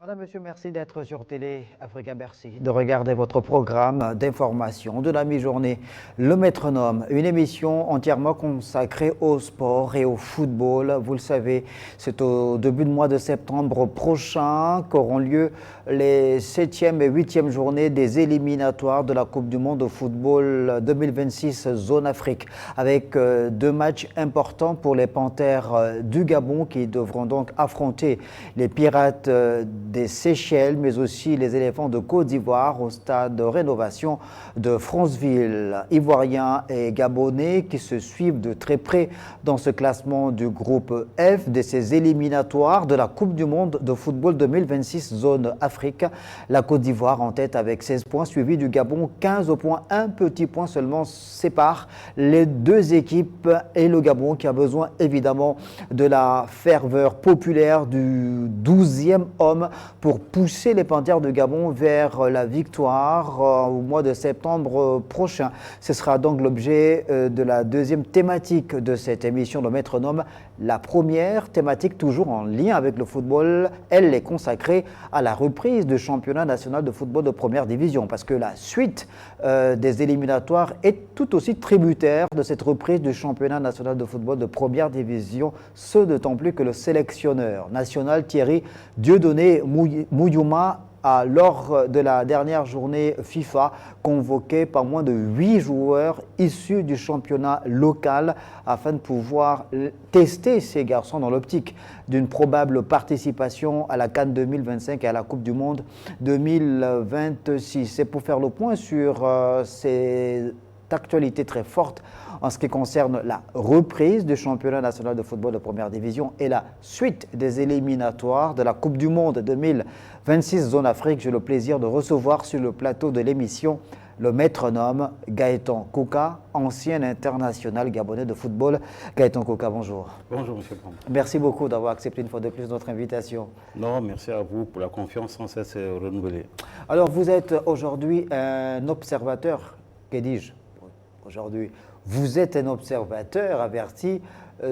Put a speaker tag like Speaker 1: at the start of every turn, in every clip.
Speaker 1: Madame, Monsieur, merci d'être sur Télé Africa Bercy, de regarder votre programme d'information de la mi-journée, Le Métronome, une émission entièrement consacrée au sport et au football. Vous le savez, c'est au début du mois de septembre prochain qu'auront lieu les 7e et 8e journées des éliminatoires de la Coupe du Monde de football 2026 Zone Afrique, avec deux matchs importants pour les Panthères du Gabon qui devront donc affronter les Pirates des Seychelles, mais aussi les éléphants de Côte d'Ivoire au stade de rénovation de Franceville. Ivoiriens et Gabonais qui se suivent de très près dans ce classement du groupe F de ces éliminatoires de la Coupe du Monde de football 2026 Zone Afrique. La Côte d'Ivoire en tête avec 16 points, suivi du Gabon 15 points. Un petit point seulement sépare les deux équipes et le Gabon qui a besoin évidemment de la ferveur populaire du 12e homme pour pousser les Panthères de Gabon vers la victoire au mois de septembre prochain. Ce sera donc l'objet de la deuxième thématique de cette émission, le Métronome. La première thématique, toujours en lien avec le football, elle est consacrée à la reprise du championnat national de football de première division, parce que la suite des éliminatoires est tout aussi tributaire de cette reprise du championnat national de football de première division, ce d'autant plus que le sélectionneur national Thierry Dieudonné Mouyouma a, lors de la dernière journée FIFA, convoqué pas moins de 8 joueurs issus du championnat local afin de pouvoir tester ces garçons dans l'optique d'une probable participation à la CAN 2025 et à la Coupe du Monde 2026. C'est pour faire le point sur ces actualité très forte en ce qui concerne la reprise du championnat national de football de première division et la suite des éliminatoires de la Coupe du Monde 2026 Zone Afrique. J'ai le plaisir de recevoir sur le plateau de l'émission le métronome Gaëtan Kouka, ancien international gabonais de football. Gaëtan Kouka, bonjour.
Speaker 2: Bonjour, monsieur Pam.
Speaker 1: Merci beaucoup d'avoir accepté une fois de plus notre invitation.
Speaker 2: Non, merci à vous pour la confiance sans cesse renouvelée.
Speaker 1: Alors, vous êtes aujourd'hui un observateur, que dis-je aujourd'hui, vous êtes un observateur averti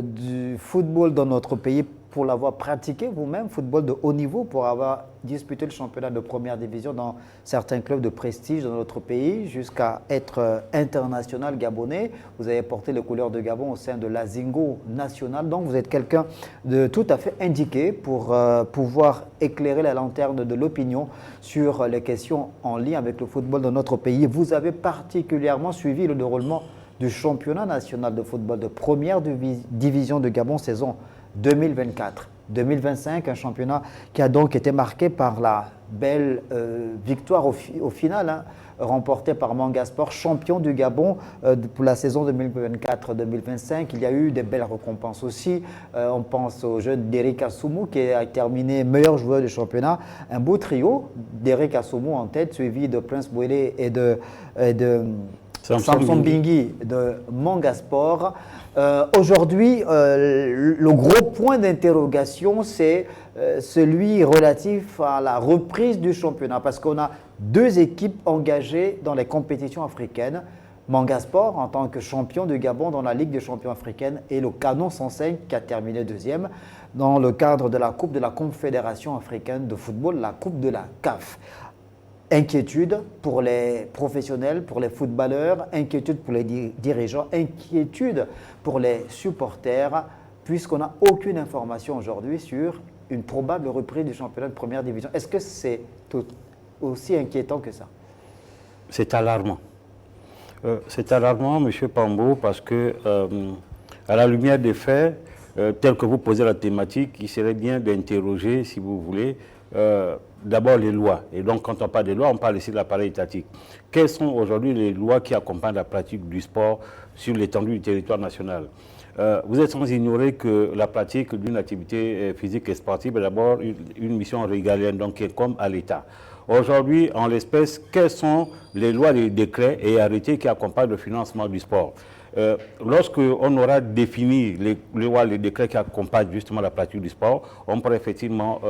Speaker 1: du football dans notre pays pour l'avoir pratiqué vous-même, football de haut niveau, pour avoir disputé le championnat de première division dans certains clubs de prestige dans notre pays, jusqu'à être international gabonais. Vous avez porté les couleurs de Gabon au sein de l'Azingo national, donc vous êtes quelqu'un de tout à fait indiqué pour pouvoir éclairer la lanterne de l'opinion sur les questions en lien avec le football dans notre pays. Vous avez particulièrement suivi le déroulement du championnat national de football de première division de Gabon saison 2024-2025, un championnat qui a donc été marqué par la belle victoire au final, remportée par Manga Sport, champion du Gabon pour la saison 2024-2025. Il y a eu des belles récompenses aussi. On pense au jeune Derrick Assoumou qui a terminé meilleur joueur du championnat. Un beau trio, Derrick Assoumou en tête, suivi de Prince Bouélé et de Samson Bingui de Manga Sport. Aujourd'hui, le gros point d'interrogation, c'est celui relatif à la reprise du championnat, parce qu'on a deux équipes engagées dans les compétitions africaines. Manga Sport en tant que champion du Gabon dans la Ligue des champions africaine et le Canon 105 qui a terminé deuxième dans le cadre de la Coupe de la Confédération africaine de football, la Coupe de la CAF. Inquiétude pour les professionnels, pour les footballeurs, inquiétude pour les dirigeants, inquiétude pour les supporters, puisqu'on n'a aucune information aujourd'hui sur une probable reprise du championnat de première division. Est-ce que c'est aussi inquiétant que ça?
Speaker 2: C'est alarmant. C'est alarmant, M. Pambo, parce que, à la lumière des faits, tels que vous posez la thématique, il serait bien d'interroger, si vous voulez, d'abord les lois. Et donc, quand on parle des lois, on parle ici de l'appareil étatique. Quelles sont aujourd'hui les lois qui accompagnent la pratique du sport sur l'étendue du territoire national? Vous êtes sans ignorer que la pratique d'une activité physique et sportive est d'abord une mission régalienne, donc qui est comme à l'État. Aujourd'hui, en l'espèce, quelles sont les lois, les décrets et arrêtés qui accompagnent le financement du sport? Lorsqu'on aura défini les décrets qui accompagnent justement la pratique du sport, on pourra effectivement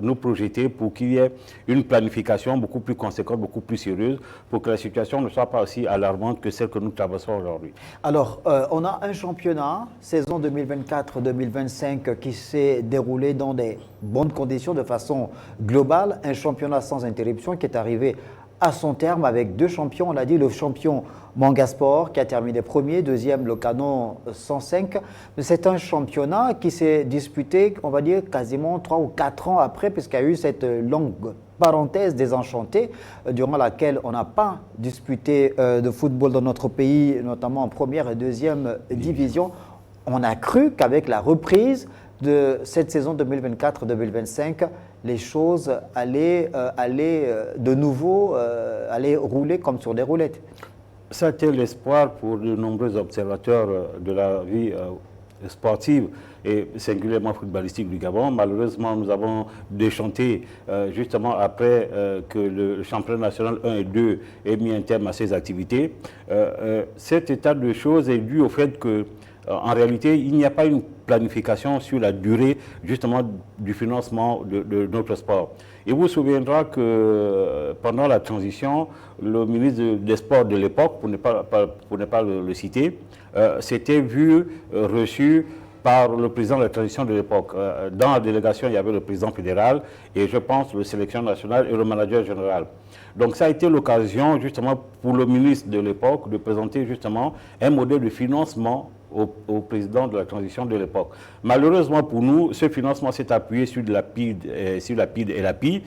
Speaker 2: nous projeter pour qu'il y ait une planification beaucoup plus conséquente, beaucoup plus sérieuse, pour que la situation ne soit pas aussi alarmante que celle que nous traversons aujourd'hui.
Speaker 1: Alors, on a un championnat, saison 2024-2025, qui s'est déroulé dans des bonnes conditions de façon globale. Un championnat sans interruption qui est arrivé à son terme avec deux champions. On l'a dit, le champion Manga Sport qui a terminé premier, deuxième le Canon 105. Mais c'est un championnat qui s'est disputé, on va dire, quasiment 3 ou 4 ans après, puisqu'il y a eu cette longue parenthèse désenchantée durant laquelle on n'a pas disputé de football dans notre pays, notamment en première et deuxième division. On a cru qu'avec la reprise de cette saison 2024-2025, les choses allaient de nouveau aller rouler comme sur des roulettes.
Speaker 2: C'était l'espoir pour de nombreux observateurs de la vie sportive et singulièrement footballistique du Gabon. Malheureusement, nous avons déchanté justement après que le championnat national 1 et 2 ait mis un terme à ses activités. Cet état de choses est dû au fait que en réalité, il n'y a pas une planification sur la durée justement du financement de notre sport. Et vous vous souviendrez que pendant la transition, le ministre des Sports de l'époque, pour ne pas le citer, s'était vu reçu par le président de la transition de l'époque. Dans la délégation, il y avait le président fédéral et je pense le sélection national et le manager général. Donc ça a été l'occasion justement pour le ministre de l'époque de présenter justement un modèle de financement au président de la transition de l'époque. Malheureusement pour nous, ce financement s'est appuyé sur la PID et la PI.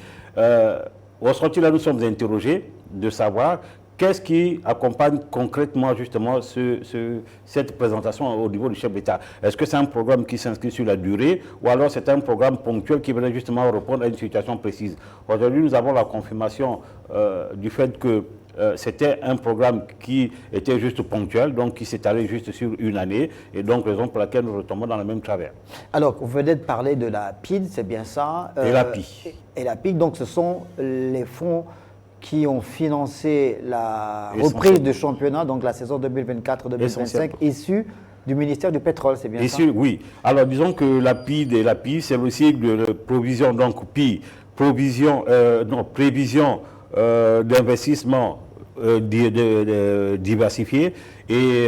Speaker 2: Au sortir là, nous sommes interrogés de savoir qu'est-ce qui accompagne concrètement justement cette présentation au niveau du chef d'État. Est-ce que c'est un programme qui s'inscrit sur la durée ou alors c'est un programme ponctuel qui venait justement répondre à une situation précise? Aujourd'hui, nous avons la confirmation du fait que c'était un programme qui était juste ponctuel, donc qui s'étalait juste sur une année, et donc raison pour laquelle nous retombons dans le même travers.
Speaker 1: Alors, vous venez de parler de la PID, c'est bien ça?
Speaker 2: Et la PI.
Speaker 1: Et la PID, donc ce sont les fonds qui ont financé la reprise du championnat, donc la saison 2024-2025, issue du ministère du Pétrole, c'est bien ça?
Speaker 2: Oui. Alors, disons que la PID et la PI, c'est le cycle de provision, donc PI, prévision d'investissement diversifié, et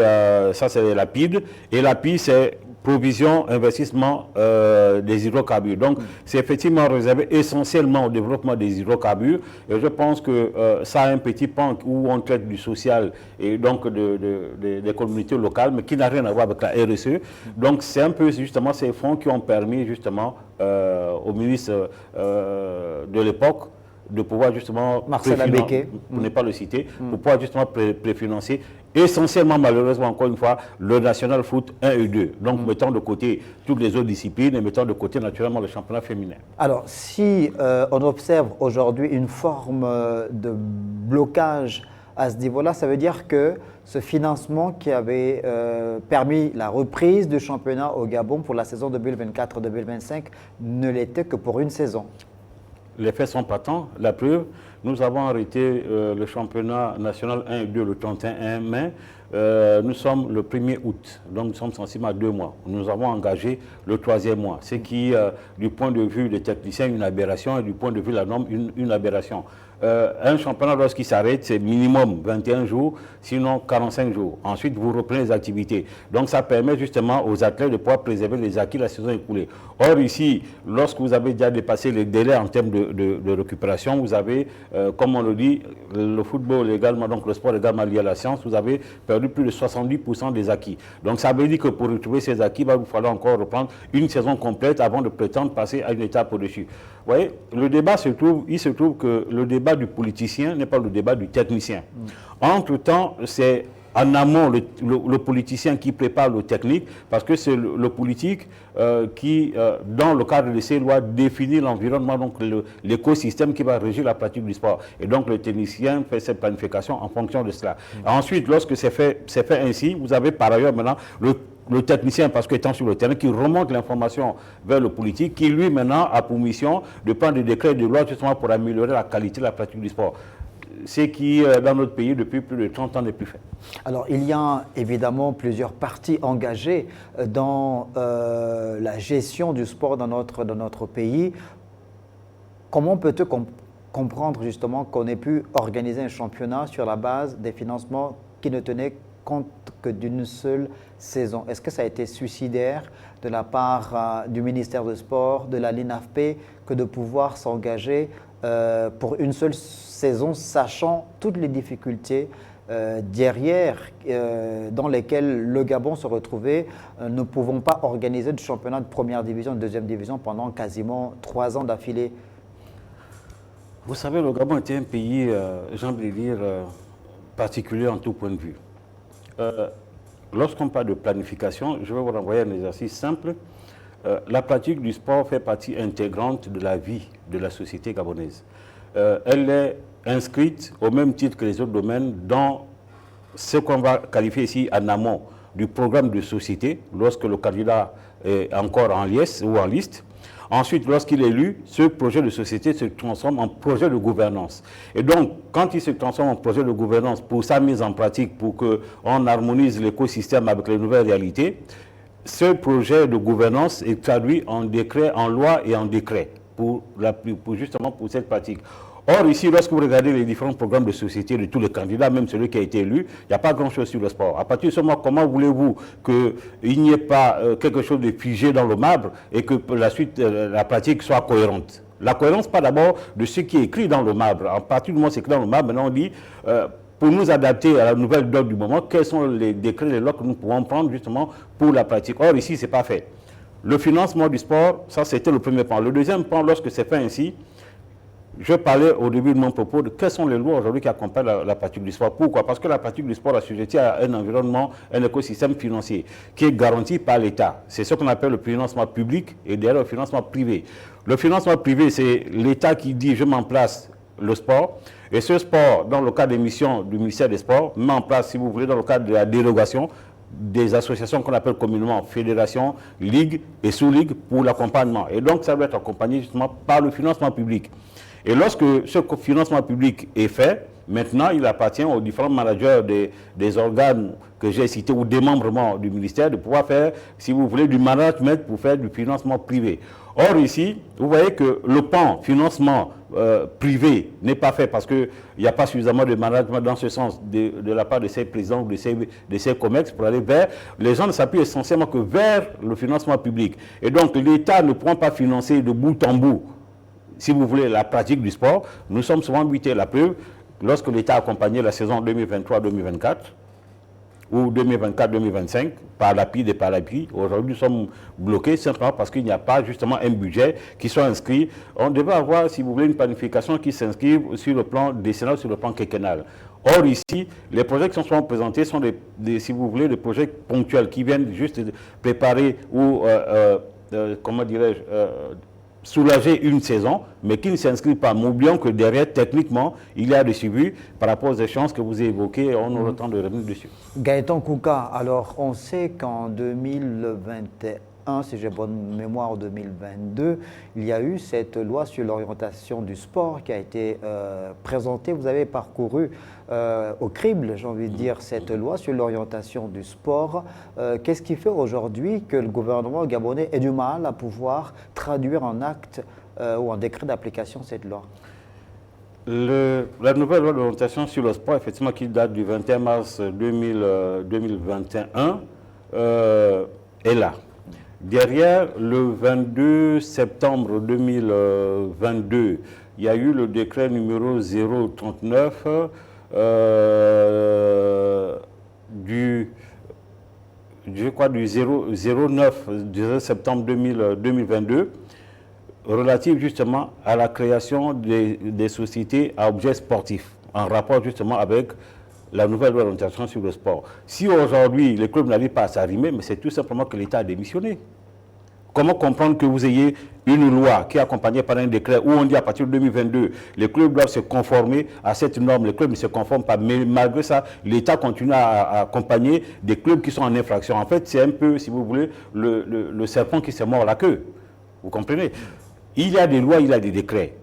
Speaker 2: ça c'est la PID, et la PI c'est provision, investissement des hydrocarbures. Donc c'est effectivement réservé essentiellement au développement des hydrocarbures, et je pense que ça a un petit pan où on traite du social et donc des communautés locales, mais qui n'a rien à voir avec la RSE. Donc c'est un peu justement ces fonds qui ont permis justement au ministre de l'époque de pouvoir justement,
Speaker 1: Marcel Abeke,
Speaker 2: pour ne pas le citer, pour pouvoir justement préfinancer essentiellement, malheureusement, encore une fois, le National Foot 1 et 2. Donc, mettant de côté toutes les autres disciplines et mettant de côté naturellement le championnat féminin.
Speaker 1: Alors, si on observe aujourd'hui une forme de blocage à ce niveau-là, ça veut dire que ce financement qui avait permis la reprise du championnat au Gabon pour la saison 2024-2025 ne l'était que pour une saison.
Speaker 2: Les faits sont patents. La preuve, nous avons arrêté le championnat national 1 et 2 le 31 mai. Nous sommes le 1er août, donc nous sommes sensiblement à 2 mois. Nous avons engagé le 3e mois, ce qui, du point de vue des techniciens, une aberration, et du point de vue de la norme, une aberration. Un championnat, lorsqu'il s'arrête, c'est minimum 21 jours, sinon 45 jours. Ensuite, vous reprenez les activités. Donc, ça permet justement aux athlètes de pouvoir préserver les acquis de la saison écoulée. Or, ici, lorsque vous avez déjà dépassé les délais en termes de récupération, vous avez, comme on le dit, le football également, donc le sport également lié à la science, vous avez perdu plus de 70% des acquis. Donc, ça veut dire que pour retrouver ces acquis, il va vous falloir encore reprendre une saison complète avant de prétendre passer à une étape au-dessus. Vous voyez, le débat il se trouve que le débat du politicien n'est pas le débat du technicien. Entre-temps, c'est en amont le politicien qui prépare le technique, parce que c'est le politique qui, dans le cadre de ces lois, définit l'environnement, donc l'écosystème qui va régir la pratique du sport. Et donc le technicien fait cette planification en fonction de cela. Ensuite, lorsque c'est fait ainsi, vous avez par ailleurs maintenant le technicien, parce qu'étant sur le terrain, qui remonte l'information vers le politique, qui lui maintenant a pour mission de prendre des décrets et des lois justement pour améliorer la qualité de la pratique du sport. ce qui, dans notre pays, depuis plus de 30 ans, n'est plus fait.
Speaker 1: Alors, il y a évidemment plusieurs parties engagées dans la gestion du sport dans notre pays. Comment peut-on comprendre justement qu'on ait pu organiser un championnat sur la base des financements qui ne tenaient compte que d'une seule saison? Est-ce que ça a été suicidaire de la part du ministère des Sports, de la LINAFP, que de pouvoir s'engager pour une seule saison, sachant toutes les difficultés derrière dans lesquelles le Gabon se retrouvait, ne pouvons pas organiser de championnat de première division, de deuxième division pendant quasiment 3 ans d'affilée?
Speaker 2: Vous savez, le Gabon était un pays, j'ai envie de dire, particulier en tout point de vue. Lorsqu'on parle de planification, je vais vous renvoyer un exercice simple. La pratique du sport fait partie intégrante de la vie de la société gabonaise. Elle est inscrite au même titre que les autres domaines dans ce qu'on va qualifier ici en amont du programme de société, lorsque le candidat est encore en liesse ou en liste. Ensuite, lorsqu'il est élu, ce projet de société se transforme en projet de gouvernance. Et donc, quand il se transforme en projet de gouvernance pour sa mise en pratique, pour qu'on harmonise l'écosystème avec les nouvelles réalités, ce projet de gouvernance est traduit en décret, en loi et en décret, justement pour cette pratique. Or, ici, lorsque vous regardez les différents programmes de société de tous les candidats, même celui qui a été élu, il n'y a pas grand-chose sur le sport. À partir de ce moment, comment voulez-vous qu'il n'y ait pas quelque chose de figé dans le marbre et que la suite, la pratique soit cohérente? La cohérence, pas d'abord de ce qui est écrit dans le marbre. À partir du moment où c'est écrit dans le marbre, maintenant on dit, pour nous adapter à la nouvelle donne du moment, quels sont les décrets, les lois que nous pouvons prendre justement pour la pratique. Or, ici, ce n'est pas fait. Le financement du sport, ça c'était le premier point. Le deuxième point, lorsque c'est fait ainsi, je parlais au début de mon propos de quelles sont les lois aujourd'hui qui accompagnent la pratique du sport. Pourquoi? Parce que la pratique du sport est assujettie à un environnement, un écosystème financier qui est garanti par l'État. C'est ce qu'on appelle le financement public et derrière le financement privé. Le financement privé, c'est l'État qui dit je mets en place le sport. Et ce sport, dans le cadre des missions du ministère des Sports, met en place, si vous voulez, dans le cadre de la dérogation, des associations qu'on appelle communément fédérations, ligues et sous-ligues pour l'accompagnement. Et donc, ça doit être accompagné justement par le financement public. Et lorsque ce financement public est fait, maintenant, il appartient aux différents managers des organes que j'ai cités ou des démembrement du ministère de pouvoir faire, si vous voulez, du management pour faire du financement privé. Or, ici, vous voyez que le pan financement privé n'est pas fait parce qu'il n'y a pas suffisamment de management dans ce sens de la part de ces présidents ou de ces COMEX pour aller vers. Les gens ne s'appuient essentiellement que vers le financement public. Et donc, l'État ne pourra pas financer de bout en bout, si vous voulez, la pratique du sport. Nous sommes souvent butés. La preuve, lorsque l'État a accompagné la saison 2023-2024 ou 2024-2025 par l'appui des parappui, aujourd'hui nous sommes bloqués simplement parce qu'il n'y a pas justement un budget qui soit inscrit. On devait avoir, si vous voulez, une planification qui s'inscrive sur le plan décennal, sur le plan quinquennal. Or ici, les projets qui sont souvent présentés sont si vous voulez, des projets ponctuels qui viennent juste préparer ou, comment dirais-je, soulager une saison, mais qui ne s'inscrit pas. N'oublions que derrière, techniquement, il y a des suivis par rapport aux échéances que vous évoquez, on aura le temps de revenir dessus.
Speaker 1: Gaëtan Kouka, alors on sait qu'en 2021, si j'ai bonne mémoire, 2022, il y a eu cette loi sur l'orientation du sport qui a été présentée. Vous avez parcouru au crible, j'ai envie de dire, cette loi sur l'orientation du sport. Qu'est-ce qui fait aujourd'hui que le gouvernement gabonais ait du mal à pouvoir traduire en acte ou en décret d'application cette loi?
Speaker 2: La nouvelle loi d'orientation sur le sport, effectivement, qui date du 21 mars 2021, est là. Derrière, le 22 septembre 2022, il y a eu le décret numéro 039 du 09 du septembre 2022, relatif justement à la création des sociétés à objet sportif, en rapport justement avec la nouvelle loi d'orientation sur le sport. Si aujourd'hui les clubs n'arrivent pas à s'arrimer, mais c'est tout simplement que l'État a démissionné. Comment comprendre que vous ayez une loi qui est accompagnée par un décret où on dit à partir de 2022, les clubs doivent se conformer à cette norme, les clubs ne se conforment pas, mais malgré ça, l'État continue à accompagner des clubs qui sont en infraction. En fait, c'est un peu, si vous voulez, le serpent qui se mord la queue. Vous comprenez? Il y a des lois, il y a des décrets.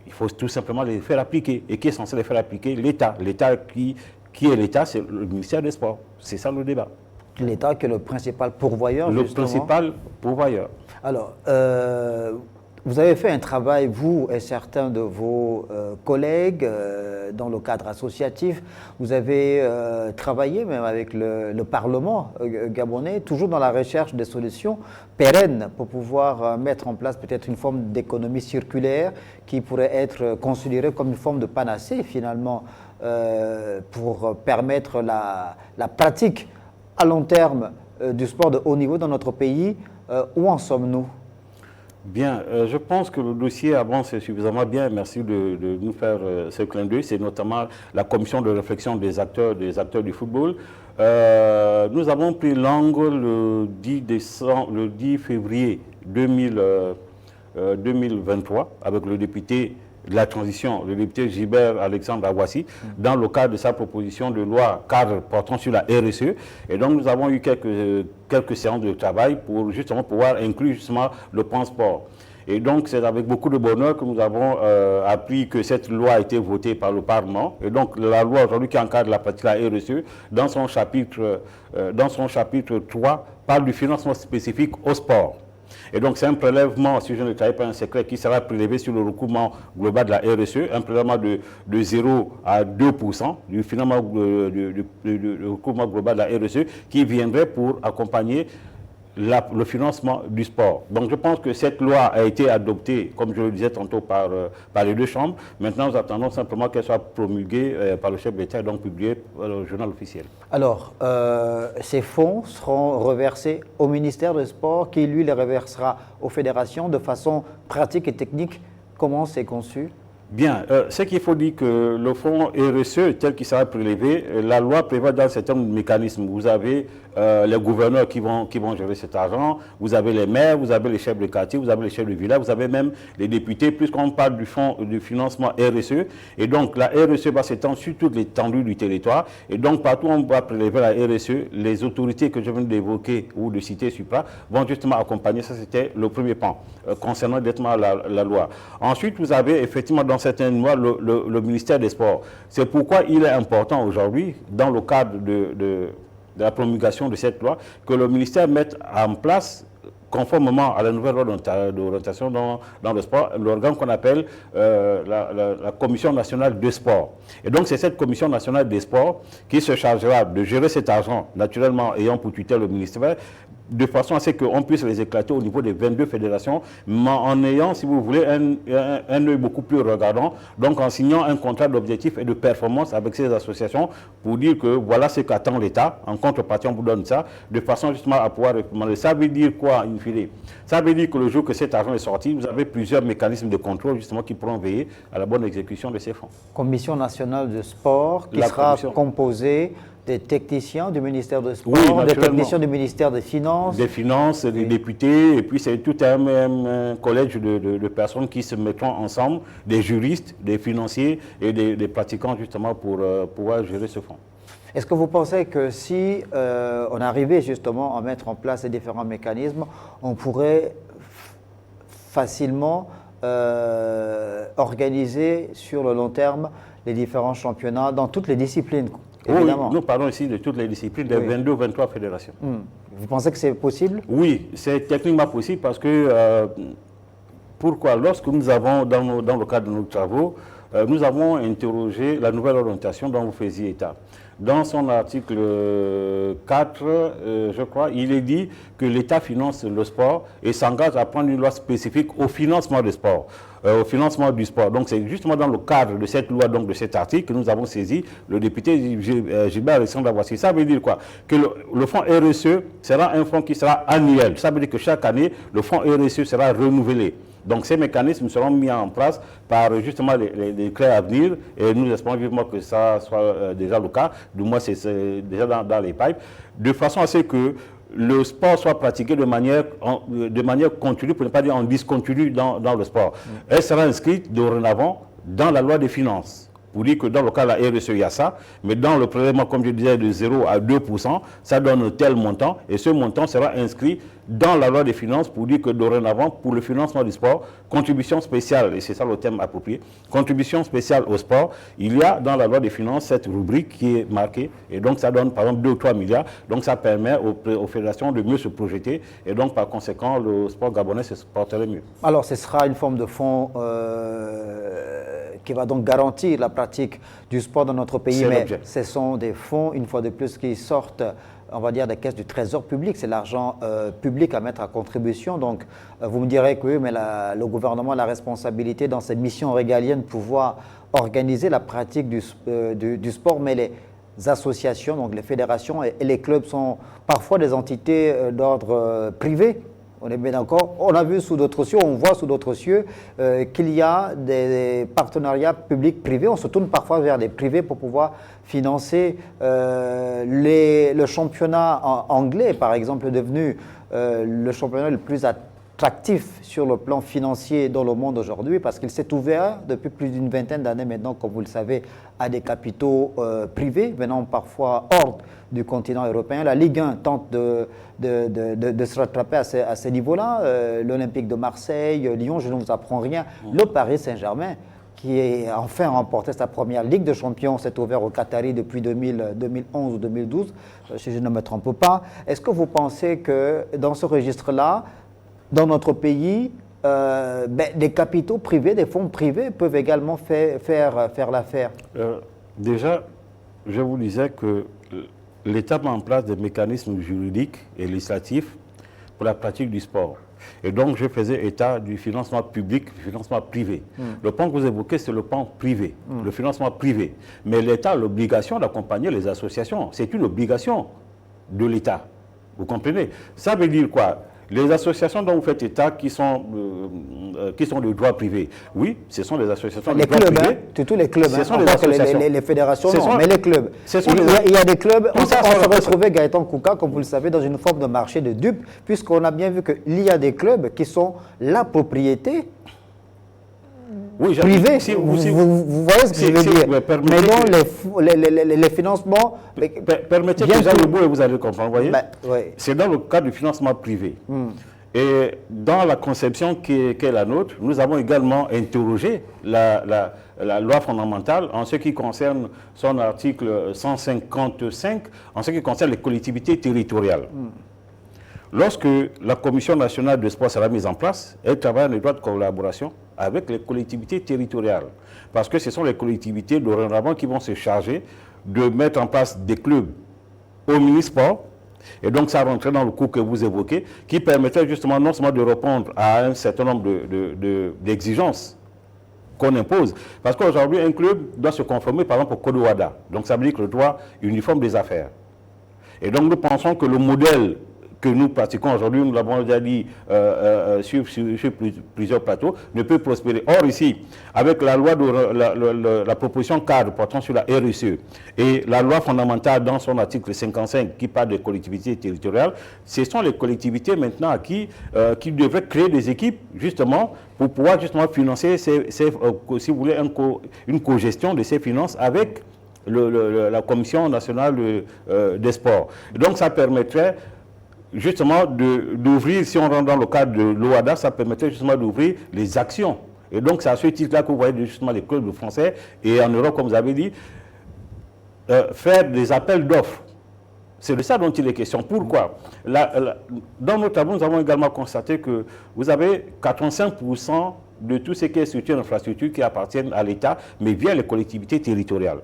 Speaker 2: il faut tout simplement les faire appliquer. Et qui est censé les faire appliquer? L'État. L'État qui est l'État? C'est le ministère des Sports. C'est ça le débat.
Speaker 1: L'État qui est le principal pourvoyeur,
Speaker 2: Le
Speaker 1: justement.
Speaker 2: principal pourvoyeur.
Speaker 1: Alors, vous avez fait un travail, vous et certains de vos collègues, dans le cadre associatif. Vous avez travaillé même avec le Parlement gabonais, toujours dans la recherche des solutions pérennes pour pouvoir mettre en place peut-être une forme d'économie circulaire qui pourrait être considérée comme une forme de panacée finalement pour permettre la pratique à long terme du sport de haut niveau dans notre pays. Où en sommes-nous?
Speaker 2: Bien, je pense que le dossier avance suffisamment bien. Merci de nous faire ce clin d'œil. C'est notamment la commission de réflexion des acteurs du football. Nous avons pris langue le 10 février 2023 avec le député de la transition, le député Gilbert Alexandre Awassi, dans le cadre de sa proposition de loi cadre portant sur la RSE. Et donc nous avons eu quelques séances de travail pour justement pouvoir inclure justement le transport. Et donc c'est avec beaucoup de bonheur que nous avons appris que cette loi a été votée par le Parlement. Et donc la loi aujourd'hui qui encadre la pratique de la RSE, dans son chapitre 3, parle du financement spécifique au sport. Et donc c'est un prélèvement, si je ne travaille pas un secret, qui sera prélevé sur le recouvrement global de la RSE, un prélèvement de 0 à 2% du financement du recouvrement global de la RSE qui viendrait pour accompagner le financement du sport. Donc je pense que cette loi a été adoptée, comme je le disais tantôt, par les deux chambres. Maintenant, nous attendons simplement qu'elle soit promulguée par le chef de l'État et donc publiée par le journal officiel.
Speaker 1: Alors, ces fonds seront reversés au ministère des Sports qui, lui, les reversera aux fédérations de façon pratique et technique. Comment c'est conçu?
Speaker 2: Bien, ce qu'il faut dire que le fonds RSE, tel qu'il sera prélevé, la loi prévoit dans certains mécanismes. Vous avez les gouverneurs qui vont gérer cet argent, vous avez les maires, vous avez les chefs de quartier, vous avez les chefs de village, vous avez même les députés, puisqu'on parle du fonds du financement RSE. Et donc la RSE va s'étendre sur toute l'étendue du territoire. Et donc partout où on va prélever la RSE, les autorités que je viens d'évoquer ou de citer supra vont justement accompagner. Ça, c'était le premier pan concernant directement la loi. Ensuite, vous avez effectivement dans certaines lois le ministère des Sports. C'est pourquoi il est important aujourd'hui, dans le cadre de la promulgation de cette loi, que le ministère mette en place, conformément à la nouvelle loi d'orientation dans le sport, l'organe qu'on appelle la Commission nationale de sport. Et donc c'est cette Commission nationale des sports qui se chargera de gérer cet argent, naturellement ayant pour tutelle le ministère, de façon à ce qu'on puisse les éclater au niveau des 22 fédérations, mais en ayant, si vous voulez, un œil beaucoup plus regardant, donc en signant un contrat d'objectif et de performance avec ces associations pour dire que voilà ce qu'attend l'État, en contrepartie on vous donne ça, de façon justement à pouvoir recommander. Ça veut dire quoi, in fine? Ça veut dire que le jour que cet argent est sorti, vous avez plusieurs mécanismes de contrôle justement qui pourront veiller à la bonne exécution de ces fonds.
Speaker 1: Commission nationale de sport qui sera composée des techniciens du ministère des Sports,
Speaker 2: oui,
Speaker 1: des techniciens du ministère des Finances.
Speaker 2: Des Finances, des députés, et puis c'est tout un collège de personnes qui se mettront ensemble, des juristes, des financiers et des pratiquants justement pour pouvoir gérer ce fonds.
Speaker 1: Est-ce que vous pensez que si on arrivait justement à mettre en place ces différents mécanismes, on pourrait facilement organiser sur le long terme les différents championnats dans toutes les disciplines? Évidemment.
Speaker 2: Oui, nous parlons ici de toutes les disciplines, des 22 ou 23 fédérations.
Speaker 1: Vous pensez que c'est possible?
Speaker 2: Oui, c'est techniquement possible parce que, pourquoi? Lorsque nous avons, dans le cadre de nos travaux, nous avons interrogé la nouvelle orientation dont vous faisiez état. Dans son article 4, je crois, il est dit que l'État finance le sport et s'engage à prendre une loi spécifique au financement du sport. Donc c'est justement dans le cadre de cette loi, donc de cet article, que nous avons saisi le député Gilbert Alexandre Awassi. Ça veut dire quoi? Que le fonds RSE sera un fonds qui sera annuel. Ça veut dire que chaque année, le fonds RSE sera renouvelé. Donc ces mécanismes seront mis en place par justement les décrets à venir et nous espérons vivement que ça soit déjà le cas, du moins c'est déjà dans les pipes, de façon à ce que le sport soit pratiqué de manière continue, pour ne pas dire en discontinu dans le sport. Elle sera inscrite dorénavant dans la loi des finances. pour dire que dans le cas de la RSE, il y a ça, mais dans le prélèvement, comme je disais, de 0 à 2%, ça donne tel montant, et ce montant sera inscrit dans la loi des finances pour dire que dorénavant, pour le financement du sport, contribution spéciale, et c'est ça le thème approprié, contribution spéciale au sport, il y a dans la loi des finances cette rubrique qui est marquée, et donc ça donne par exemple 2 ou 3 milliards, donc ça permet aux fédérations de mieux se projeter, et donc par conséquent, le sport gabonais se porterait mieux.
Speaker 1: Alors, ce sera une forme de fonds qui va donc garantir la pratique du sport dans notre pays, mais ce sont des fonds, une fois de plus, qui sortent, on va dire, des caisses du trésor public. C'est l'argent public à mettre à contribution. Donc, vous me direz que oui, mais le gouvernement a la responsabilité dans ses missions régaliennes de pouvoir organiser la pratique du sport, mais les associations, donc les fédérations et les clubs sont parfois des entités d'ordre privé. On est bien d'accord. On a vu sous d'autres cieux, on voit sous d'autres cieux qu'il y a des partenariats publics-privés. On se tourne parfois vers des privés pour pouvoir financer le championnat anglais, par exemple, est devenu le championnat le plus attractif sur le plan financier dans le monde aujourd'hui parce qu'il s'est ouvert depuis plus d'une vingtaine d'années maintenant, comme vous le savez, à des capitaux privés, venant parfois hors du continent européen. La Ligue 1 tente de se rattraper à ce niveau-là. L'Olympique de Marseille, Lyon, je ne vous apprends rien. Le Paris Saint-Germain, qui a enfin remporté sa première Ligue de Champions, s'est ouvert au Qatari depuis 2011 ou 2012, si je ne me trompe pas. Est-ce que vous pensez que dans ce registre-là, dans notre pays, des capitaux privés, des fonds privés peuvent également faire l'affaire?
Speaker 2: Déjà, je vous disais que l'État met en place des mécanismes juridiques et législatifs pour la pratique du sport. Et donc, je faisais état du financement public, du financement privé. Le pan que vous évoquez, c'est le pan privé, le financement privé. Mais l'État a l'obligation d'accompagner les associations. C'est une obligation de l'État. Vous comprenez? Ça veut dire quoi? Les associations dont vous faites état qui sont de droit privé, oui, ce sont des associations de droit privé.
Speaker 1: Tous les clubs,
Speaker 2: ce sont des associations.
Speaker 1: Les fédérations, non, mais les clubs. Il y a des clubs, on se retrouvait, Gaëtan Kouka, comme vous le savez, dans une forme de marché de dupes, puisqu'on a bien vu qu'il y a des clubs qui sont la propriété privé, vous voyez ce que je veux dire. Mais non, les financements...
Speaker 2: Permettez que j'aille au bout et vous allez comprendre, vous voyez. C'est dans le cadre du financement privé. Et dans la conception qui est la nôtre, nous avons également interrogé la loi fondamentale en ce qui concerne son article 155, en ce qui concerne les collectivités territoriales. Lorsque la Commission nationale de sport sera mise en place, elle travaille en étroite collaboration avec les collectivités territoriales. Parce que ce sont les collectivités dorénavant qui vont se charger de mettre en place des clubs au mini-sport. Et donc ça rentrait dans le coût que vous évoquez, qui permettait justement non seulement de répondre à un certain nombre d'exigences qu'on impose. Parce qu'aujourd'hui, un club doit se conformer par exemple au Code OHADA. Donc ça veut dire que le droit uniforme des affaires. Et donc nous pensons que le modèle que nous pratiquons aujourd'hui, nous l'avons déjà dit sur plusieurs plateaux, ne peut prospérer. Or ici, avec la loi la proposition cadre portant sur la RSE et la loi fondamentale dans son article 55 qui parle des collectivités territoriales, ce sont les collectivités maintenant qui devraient créer des équipes justement pour pouvoir justement financer, si vous voulez, une cogestion de ces finances avec la Commission nationale des sports. Donc ça permettrait justement d'ouvrir, si on rentre dans le cadre de l'OHADA, ça permettrait justement d'ouvrir les actions. Et donc c'est à ce titre-là que vous voyez justement les clubs français et en Europe, comme vous avez dit, faire des appels d'offres. C'est de ça dont il est question. Pourquoi? Dans nos tableaux, nous avons également constaté que vous avez 85% de tout ce qui est structure et infrastructure qui appartiennent à l'État, mais via les collectivités territoriales.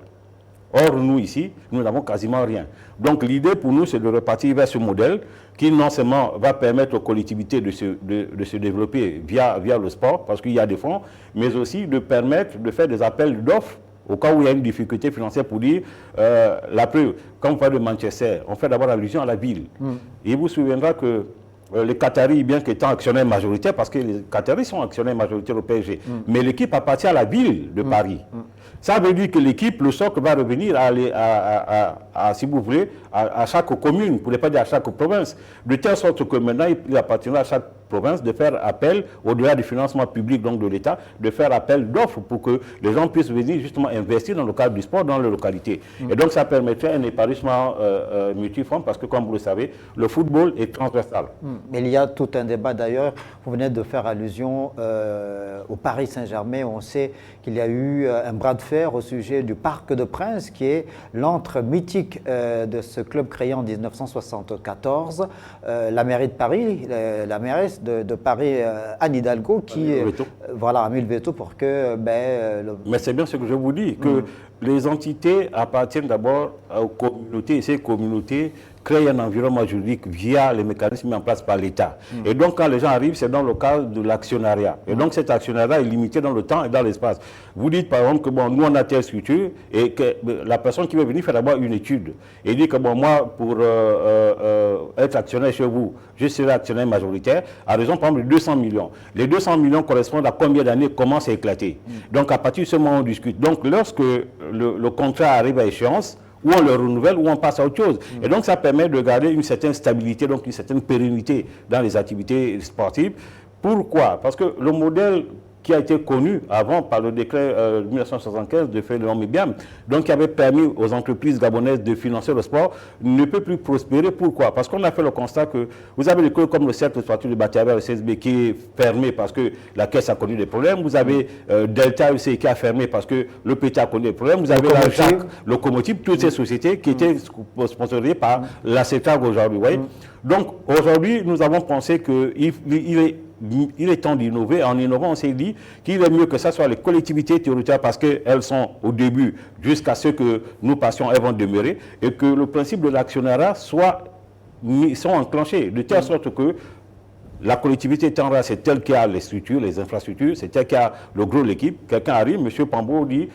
Speaker 2: Or, nous, ici, nous n'avons quasiment rien. Donc, l'idée pour nous, c'est de repartir vers ce modèle qui, non seulement va permettre aux collectivités de se développer via le sport, parce qu'il y a des fonds, mais aussi de permettre de faire des appels d'offres au cas où il y a une difficulté financière pour dire, la preuve, quand on parle de Manchester, on fait d'abord allusion à la ville. Et il vous souviendra que les Qataris, bien qu'étant actionnaires majoritaires, parce que les Qataris sont actionnaires majoritaires au PSG, mais l'équipe appartient à la ville de Paris. Ça veut dire que l'équipe, le socle va revenir si vous voulez, à chaque commune, pour ne pas dire à chaque province, de telle sorte que maintenant, il appartiendra à chaque province de faire appel, au-delà du financement public donc de l'État, de faire appel d'offres pour que les gens puissent venir justement investir dans le cadre du sport dans les localités. Et donc ça permettrait un épanouissement multiforme parce que, comme vous le savez, le football est transversal.
Speaker 1: Mais il y a tout un débat d'ailleurs. Vous venez de faire allusion au Paris Saint-Germain. On sait qu'il y a eu un bras de fer au sujet du Parc des Princes, qui est l'antre mythique de ce club créé en 1974. La mairie de Paris, la mairesse de Paris, Anne Hidalgo, qui a mis le veto pour que...
Speaker 2: Mais c'est bien ce que je vous dis, que les entités appartiennent d'abord aux communautés, et ces communautés créent un environnement juridique via les mécanismes mis en place par l'État. Et donc, quand les gens arrivent, c'est dans le cadre de l'actionnariat. Et donc, cet actionnariat est limité dans le temps et dans l'espace. Vous dites, par exemple, que bon, nous, on a telle structure et que la personne qui veut venir fait d'abord une étude. Et dit que, bon, moi, pour être actionnaire chez vous, je serai actionnaire majoritaire à raison, par exemple, de 200 millions. Les 200 millions correspondent à combien d'années commencent à éclater. Donc, à partir de ce moment, on discute. Donc, lorsque le contrat arrive à échéance, ou on le renouvelle, ou on passe à autre chose. Et donc, ça permet de garder une certaine stabilité, donc une certaine pérennité dans les activités sportives. Pourquoi? Parce que le modèle qui a été connu avant par le décret 1975 de Féléon Mébiam, donc qui avait permis aux entreprises gabonaises de financer le sport, ne peut plus prospérer. Pourquoi? Parce qu'on a fait le constat que vous avez des clubs comme le Cercle sportif de Batiaba, le CSB, qui est fermé parce que la caisse a connu des problèmes. Vous avez Delta UC qui a fermé parce que le PT a connu des problèmes. Vous avez la JAC, Locomotive, toutes ces sociétés qui étaient sponsorisées par la CETAG aujourd'hui. Donc aujourd'hui, nous avons pensé qu'il est temps d'innover. En innovant, on s'est dit qu'il est mieux que ça soit les collectivités territoriales parce qu'elles sont au début, jusqu'à ce que nous passions, elles vont demeurer, et que le principe de l'actionnariat soit enclenchés, de telle sorte que la collectivité étant c'est tel qui a les structures, les infrastructures, c'est tel qui a le gros de l'équipe. Quelqu'un arrive, M. Pambo dit,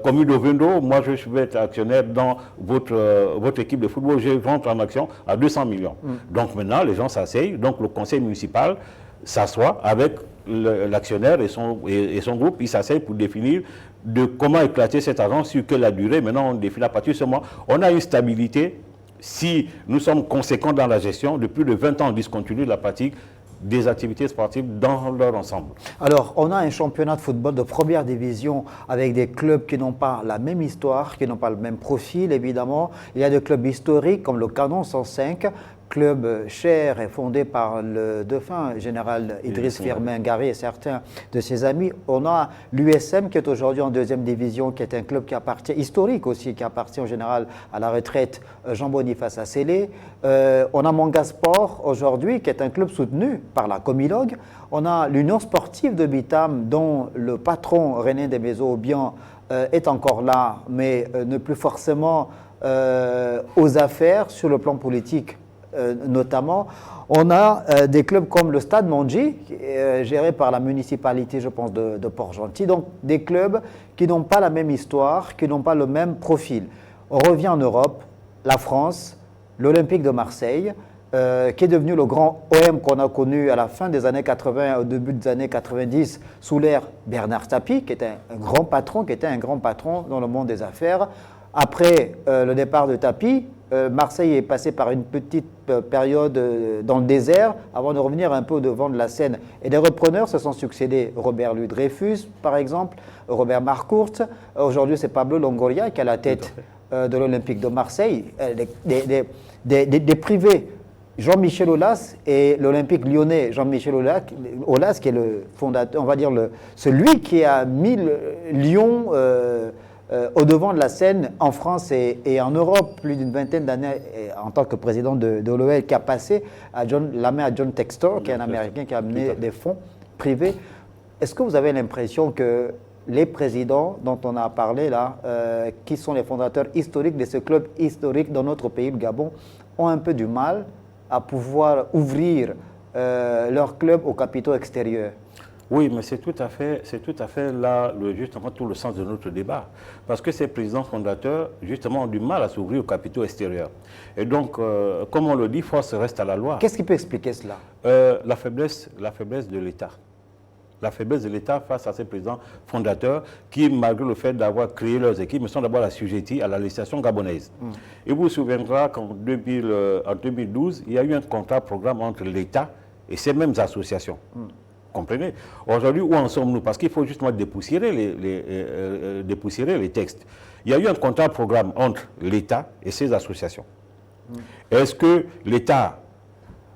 Speaker 2: commune de Vendo, moi je vais être actionnaire dans votre équipe de football, je rentre en action à 200 millions. Donc maintenant, les gens s'asseyent, donc le conseil municipal s'assoit avec l'actionnaire et son groupe, ils s'asseyent pour définir de comment éclater cet argent, sur quelle la durée. Maintenant, on définit à partir de ce moment, on a une stabilité. Si nous sommes conséquents dans la gestion, de plus de 20 ans, on discontinue la pratique des activités sportives dans leur ensemble.
Speaker 1: Alors, on a un championnat de football de première division avec des clubs qui n'ont pas la même histoire, qui n'ont pas le même profil, évidemment. Il y a des clubs historiques comme le Canon 105, club cher et fondé par le défunt général Idriss Firmin Gary et certains de ses amis. On a l'USM qui est aujourd'hui en deuxième division, qui est un club qui appartient, historique aussi, qui appartient en général à la retraite Jean-Boniface Assélé. On a Manga Sport aujourd'hui, qui est un club soutenu par la Comilog. On a l'Union sportive de Bitam, dont le patron René Desmaisons-Aubian est encore là, mais ne plus forcément aux affaires sur le plan politique. Notamment, on a des clubs comme le Stade Mondji, géré par la municipalité, je pense, de Port-Gentil. Donc, des clubs qui n'ont pas la même histoire, qui n'ont pas le même profil. On revient en Europe, la France, l'Olympique de Marseille, qui est devenu le grand OM qu'on a connu à la fin des années 80, au début des années 90, sous l'ère Bernard Tapie, qui était un grand patron dans le monde des affaires. Après le départ de Tapie, Marseille est passé par une petite période dans le désert avant de revenir un peu au devant de la scène. Et des repreneurs se sont succédés. Robert Louis Dreyfus, par exemple, Robert Marcourt. Aujourd'hui, c'est Pablo Longoria qui est à la tête de l'Olympique de Marseille. Des privés, Jean-Michel Aulas et l'Olympique lyonnais, Jean-Michel Aulas qui est le fondateur, on va dire celui qui a mis Lyon au devant de la scène en France et en Europe, plus d'une vingtaine d'années en tant que président de l'OL, qui a passé la main à John Textor, qui est un Américain qui a amené des fonds privés. Est-ce que vous avez l'impression que les présidents dont on a parlé là, qui sont les fondateurs historiques de ce club historique dans notre pays, le Gabon, ont un peu du mal à pouvoir ouvrir leur club aux capitaux extérieurs?
Speaker 2: Oui, mais c'est tout à fait là, justement, tout le sens de notre débat. Parce que ces présidents fondateurs, justement, ont du mal à s'ouvrir aux capitaux extérieurs. Et donc, comme on le dit, force reste à la loi.
Speaker 1: Qu'est-ce qui peut expliquer cela?
Speaker 2: La faiblesse de l'État. La faiblesse de l'État face à ces présidents fondateurs qui, malgré le fait d'avoir créé leurs équipes, sont d'abord assujettis à la législation gabonaise. Et vous vous souviendrez qu'en 2012, il y a eu un contrat-programme entre l'État et ces mêmes associations. Comprenez? Aujourd'hui, où en sommes-nous? Parce qu'il faut justement dépoussiérer les textes. Il y a eu un contrat-programme entre l'État et ces associations. Est-ce que l'État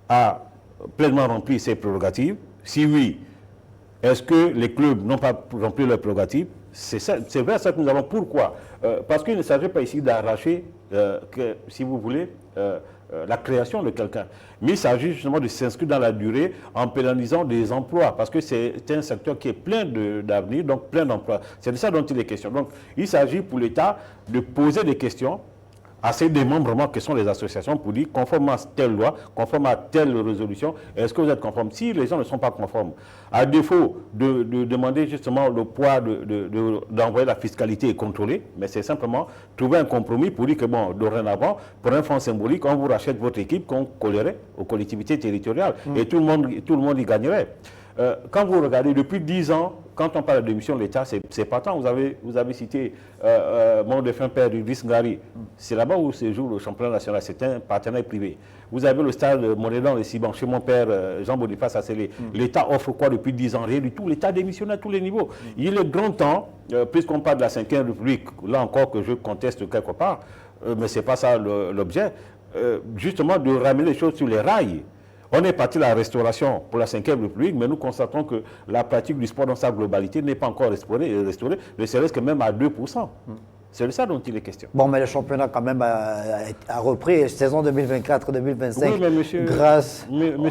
Speaker 2: a pleinement rempli ses prérogatives? Si oui, est-ce que les clubs n'ont pas rempli leurs prérogatives? C'est vrai ça que nous avons. Pourquoi? Parce qu'il ne s'agit pas ici d'arracher, si vous voulez, la création de quelqu'un. Mais il s'agit justement de s'inscrire dans la durée en pénalisant des emplois, parce que c'est un secteur qui est plein d'avenir, donc plein d'emplois. C'est de ça dont il est question. Donc il s'agit pour l'État de poser des questions à ces démembrements que sont les associations pour dire, conformément à telle loi, conformément à telle résolution, est-ce que vous êtes conforme? Si les gens ne sont pas conformes, à défaut de demander justement le poids d'envoyer la fiscalité et contrôler, mais c'est simplement trouver un compromis pour dire que, bon, dorénavant, pour un fonds symbolique, on vous rachète votre équipe qu'on collerait aux collectivités territoriales. Et tout le monde y gagnerait. Quand vous regardez, depuis 10 ans, quand on parle de démission de l'État, c'est pas tant. Vous avez cité mon défunt père Idriss Ngari. C'est là-bas où se joue le championnat national. C'est un partenaire privé. Vous avez le stade Monédan et Siban, chez mon père Jean-Boniface Assélé. L'État offre quoi depuis 10 ans? Rien du tout. L'État démissionne à tous les niveaux. Il est grand temps, puisqu'on parle de la 5e République, là encore que je conteste quelque part, mais ce n'est pas ça l'objet, justement de ramener les choses sur les rails. On est parti de la restauration pour la 5e République, mais nous constatons que la pratique du sport dans sa globalité n'est pas encore restaurée, ne serait-ce que même à 2%. C'est de ça dont il est question.
Speaker 1: Bon, mais le championnat quand même a repris, saison 2024-2025,
Speaker 2: oui,
Speaker 1: grâce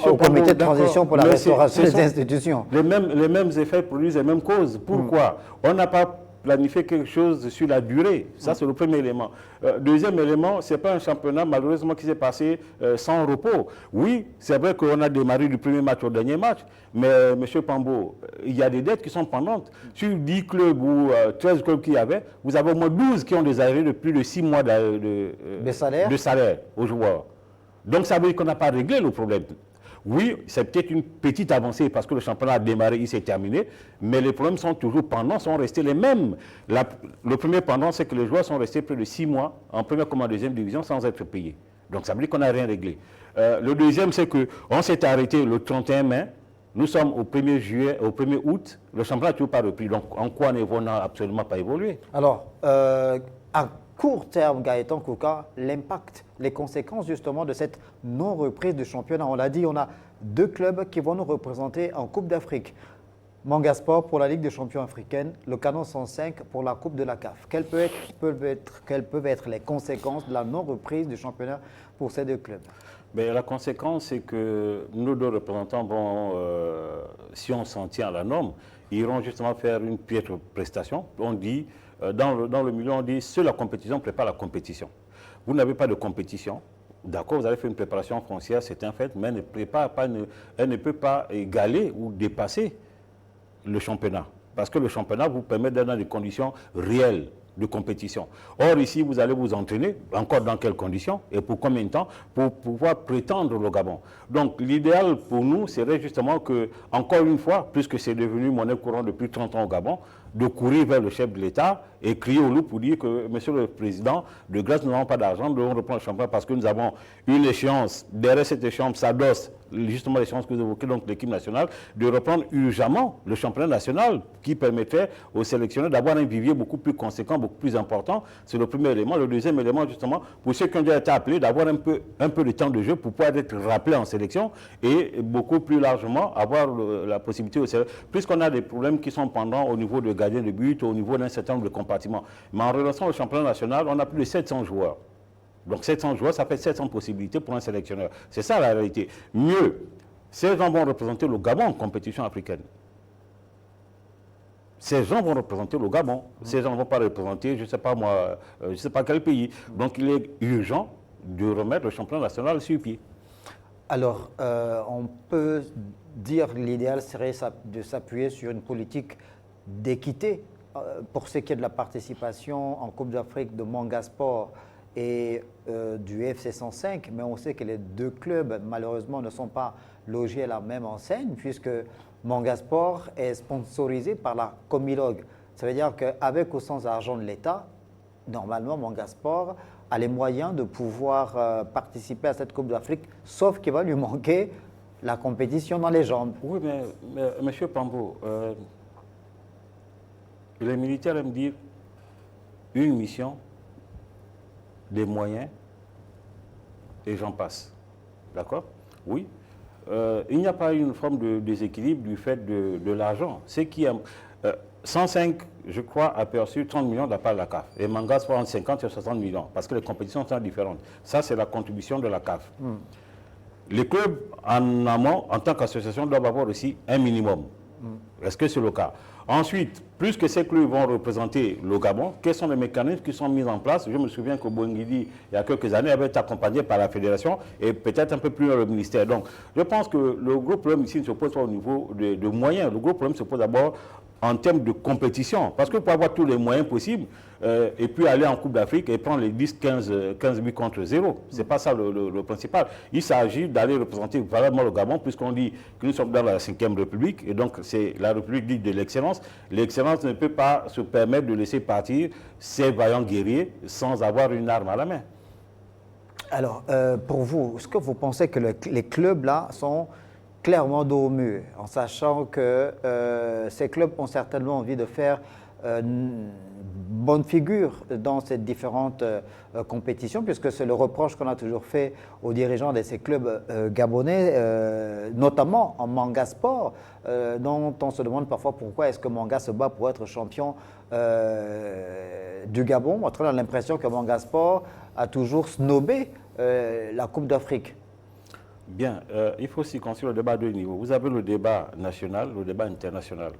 Speaker 1: au comité de transition pour la restauration des institutions.
Speaker 2: Les mêmes effets produisent les mêmes causes. Pourquoi? On n'a pas planifier quelque chose sur la durée. Ça, c'est le premier élément. Deuxième élément, ce n'est pas un championnat, malheureusement, qui s'est passé sans repos. Oui, c'est vrai qu'on a démarré du premier match au dernier match, mais, M. Pambo, il y a des dettes qui sont pendantes. Sur 10 clubs ou 13 clubs qu'il y avait, vous avez au moins 12 qui ont des arrêts de plus de 6 mois de salaire aux joueurs. Donc, ça veut dire qu'on n'a pas réglé le problème. Oui, c'est peut-être une petite avancée parce que le championnat a démarré, il s'est terminé, mais les problèmes sont toujours pendants, sont restés les mêmes. Le premier pendant, c'est que les joueurs sont restés près de 6 mois en première comme en deuxième division sans être payés. Donc ça veut dire qu'on n'a rien réglé. Le deuxième, c'est qu'on s'est arrêté le 31 mai, nous sommes au 1er juillet, au 1er août, le championnat n'a toujours pas repris. Donc en quoi on n'a absolument pas évolué?
Speaker 1: Alors, à court terme, Gaëtan Kouka, l'impact, les conséquences justement de cette non-reprise du championnat. On l'a dit, on a 2 clubs qui vont nous représenter en Coupe d'Afrique. Manga Sport pour la Ligue des champions africaine, le Canon 105 pour la Coupe de la CAF. Quelles peuvent être les conséquences de la non-reprise du championnat pour ces 2 clubs?
Speaker 2: Mais la conséquence, c'est que nos 2 représentants vont, si on s'en tient à la norme, iront justement faire une piètre prestation. On dit, dans le milieu, on dit, seule la compétition prépare la compétition. Vous n'avez pas de compétition. D'accord, vous avez fait une préparation foncière, c'est un fait, mais elle ne peut pas égaler ou dépasser le championnat. Parce que le championnat vous permet d'être dans des conditions réelles de compétition. Or, ici, vous allez vous entraîner, encore dans quelles conditions et pour combien de temps, pour pouvoir prétendre au Gabon. Donc, l'idéal pour nous serait justement que, encore une fois, puisque c'est devenu monnaie courante depuis 30 ans au Gabon, de courir vers le chef de l'État et crier au loup pour dire que, Monsieur le Président, de grâce, nous n'avons pas d'argent, nous devons reprendre le championnat parce que nous avons une échéance. Derrière cette échéance s'adosse justement l'échéance que vous évoquez, donc l'équipe nationale, de reprendre urgemment le championnat national qui permettrait aux sélectionneurs d'avoir un vivier beaucoup plus conséquent, beaucoup plus important. C'est le premier élément. Le deuxième élément, justement, pour ceux qui ont déjà été appelés, d'avoir un peu de temps de jeu pour pouvoir être rappelés en sélection et beaucoup plus largement avoir la possibilité au sélection. Puisqu'on a des problèmes qui sont pendants au niveau de gardien de but, au niveau d'un certain nombre de compartiments. Mais en relançant le championnat national, on a plus de 700 joueurs. Donc 700 joueurs, ça fait 700 possibilités pour un sélectionneur. C'est ça la réalité. Mieux, ces gens vont représenter le Gabon en compétition africaine. Ces gens vont représenter le Gabon. Ces gens ne vont pas représenter, je ne sais pas moi, je ne sais pas quel pays. Donc il est urgent de remettre le championnat national sur pied.
Speaker 1: Alors, on peut dire que l'idéal serait de s'appuyer sur une politique d'équité pour ce qui est de la participation en Coupe d'Afrique de Manga Sport et du FC 105, mais on sait que les 2 clubs, malheureusement, ne sont pas logés à la même enseigne, puisque Manga Sport est sponsorisé par la Comilog. Ça veut dire qu'avec ou sans argent de l'État, normalement, Manga Sport a les moyens de pouvoir participer à cette Coupe d'Afrique, sauf qu'il va lui manquer la compétition dans les jambes.
Speaker 2: Oui, mais M. Pambo, les militaires aiment dire une mission, des moyens, et j'en passe. D'accord? Oui. Il n'y a pas une forme de déséquilibre du fait de l'argent. C'est qui 105, je crois, a perçu 30 millions de la part de la CAF. Et Manga soit entre 50 et 60 millions, parce que les compétitions sont différentes. Ça, c'est la contribution de la CAF. Les clubs, en amont, en tant qu'association, doivent avoir aussi un minimum. Est-ce que c'est le cas? Ensuite, plus que ces clubs vont représenter le Gabon, quels sont les mécanismes qui sont mis en place? Je me souviens que Bouengidi, il y a quelques années, avait été accompagné par la fédération et peut-être un peu plus le ministère. Donc, je pense que le gros problème ici ne se pose pas au niveau de moyens. Le gros problème se pose d'abord en termes de compétition. Parce que pour avoir tous les moyens possibles, et puis aller en Coupe d'Afrique et prendre les 10-15 buts contre 0. Ce n'est pas ça le principal. Il s'agit d'aller représenter vraiment le Gabon, puisqu'on dit que nous sommes dans la 5e République, et donc c'est la République dite de l'excellence. L'excellence ne peut pas se permettre de laisser partir ces vaillants guerriers sans avoir une arme à la main.
Speaker 1: Alors, pour vous, est-ce que vous pensez que les clubs là sont clairement dos au mur, en sachant que ces clubs ont certainement envie de faire bonne figure dans ces différentes compétitions, puisque c'est le reproche qu'on a toujours fait aux dirigeants de ces clubs gabonais, notamment en Manga Sport, dont on se demande parfois pourquoi est-ce que Manga se bat pour être champion du Gabon. On a l'impression que Manga Sport a toujours snobé la Coupe d'Afrique.
Speaker 2: Bien, il faut aussi construire le débat à deux niveaux. Vous avez le débat national, le débat international.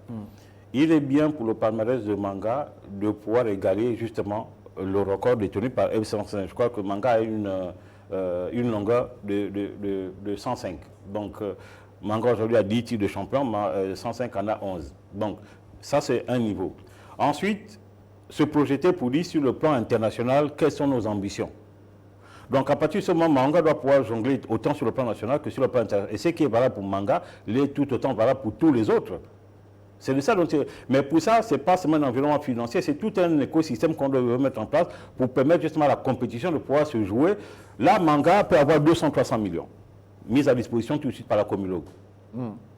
Speaker 2: Il est bien pour le palmarès de Manga de pouvoir égaler justement le record détenu par F105. Je crois que Manga a une longueur de 105. Donc, Manga aujourd'hui a 10 titres de champion, 105 en a 11. Donc, ça c'est un niveau. Ensuite, se projeter pour dire sur le plan international, quelles sont nos ambitions. Donc, à partir de ce moment, Manga doit pouvoir jongler autant sur le plan national que sur le plan international. Et ce qui est valable pour Manga, il est tout autant valable pour tous les autres. C'est de ça dont mais pour ça, ce n'est pas seulement un environnement financier, c'est tout un écosystème qu'on doit mettre en place pour permettre justement à la compétition de pouvoir se jouer. Là, Manga peut avoir 200-300 millions mis à disposition tout de suite par la Comilog.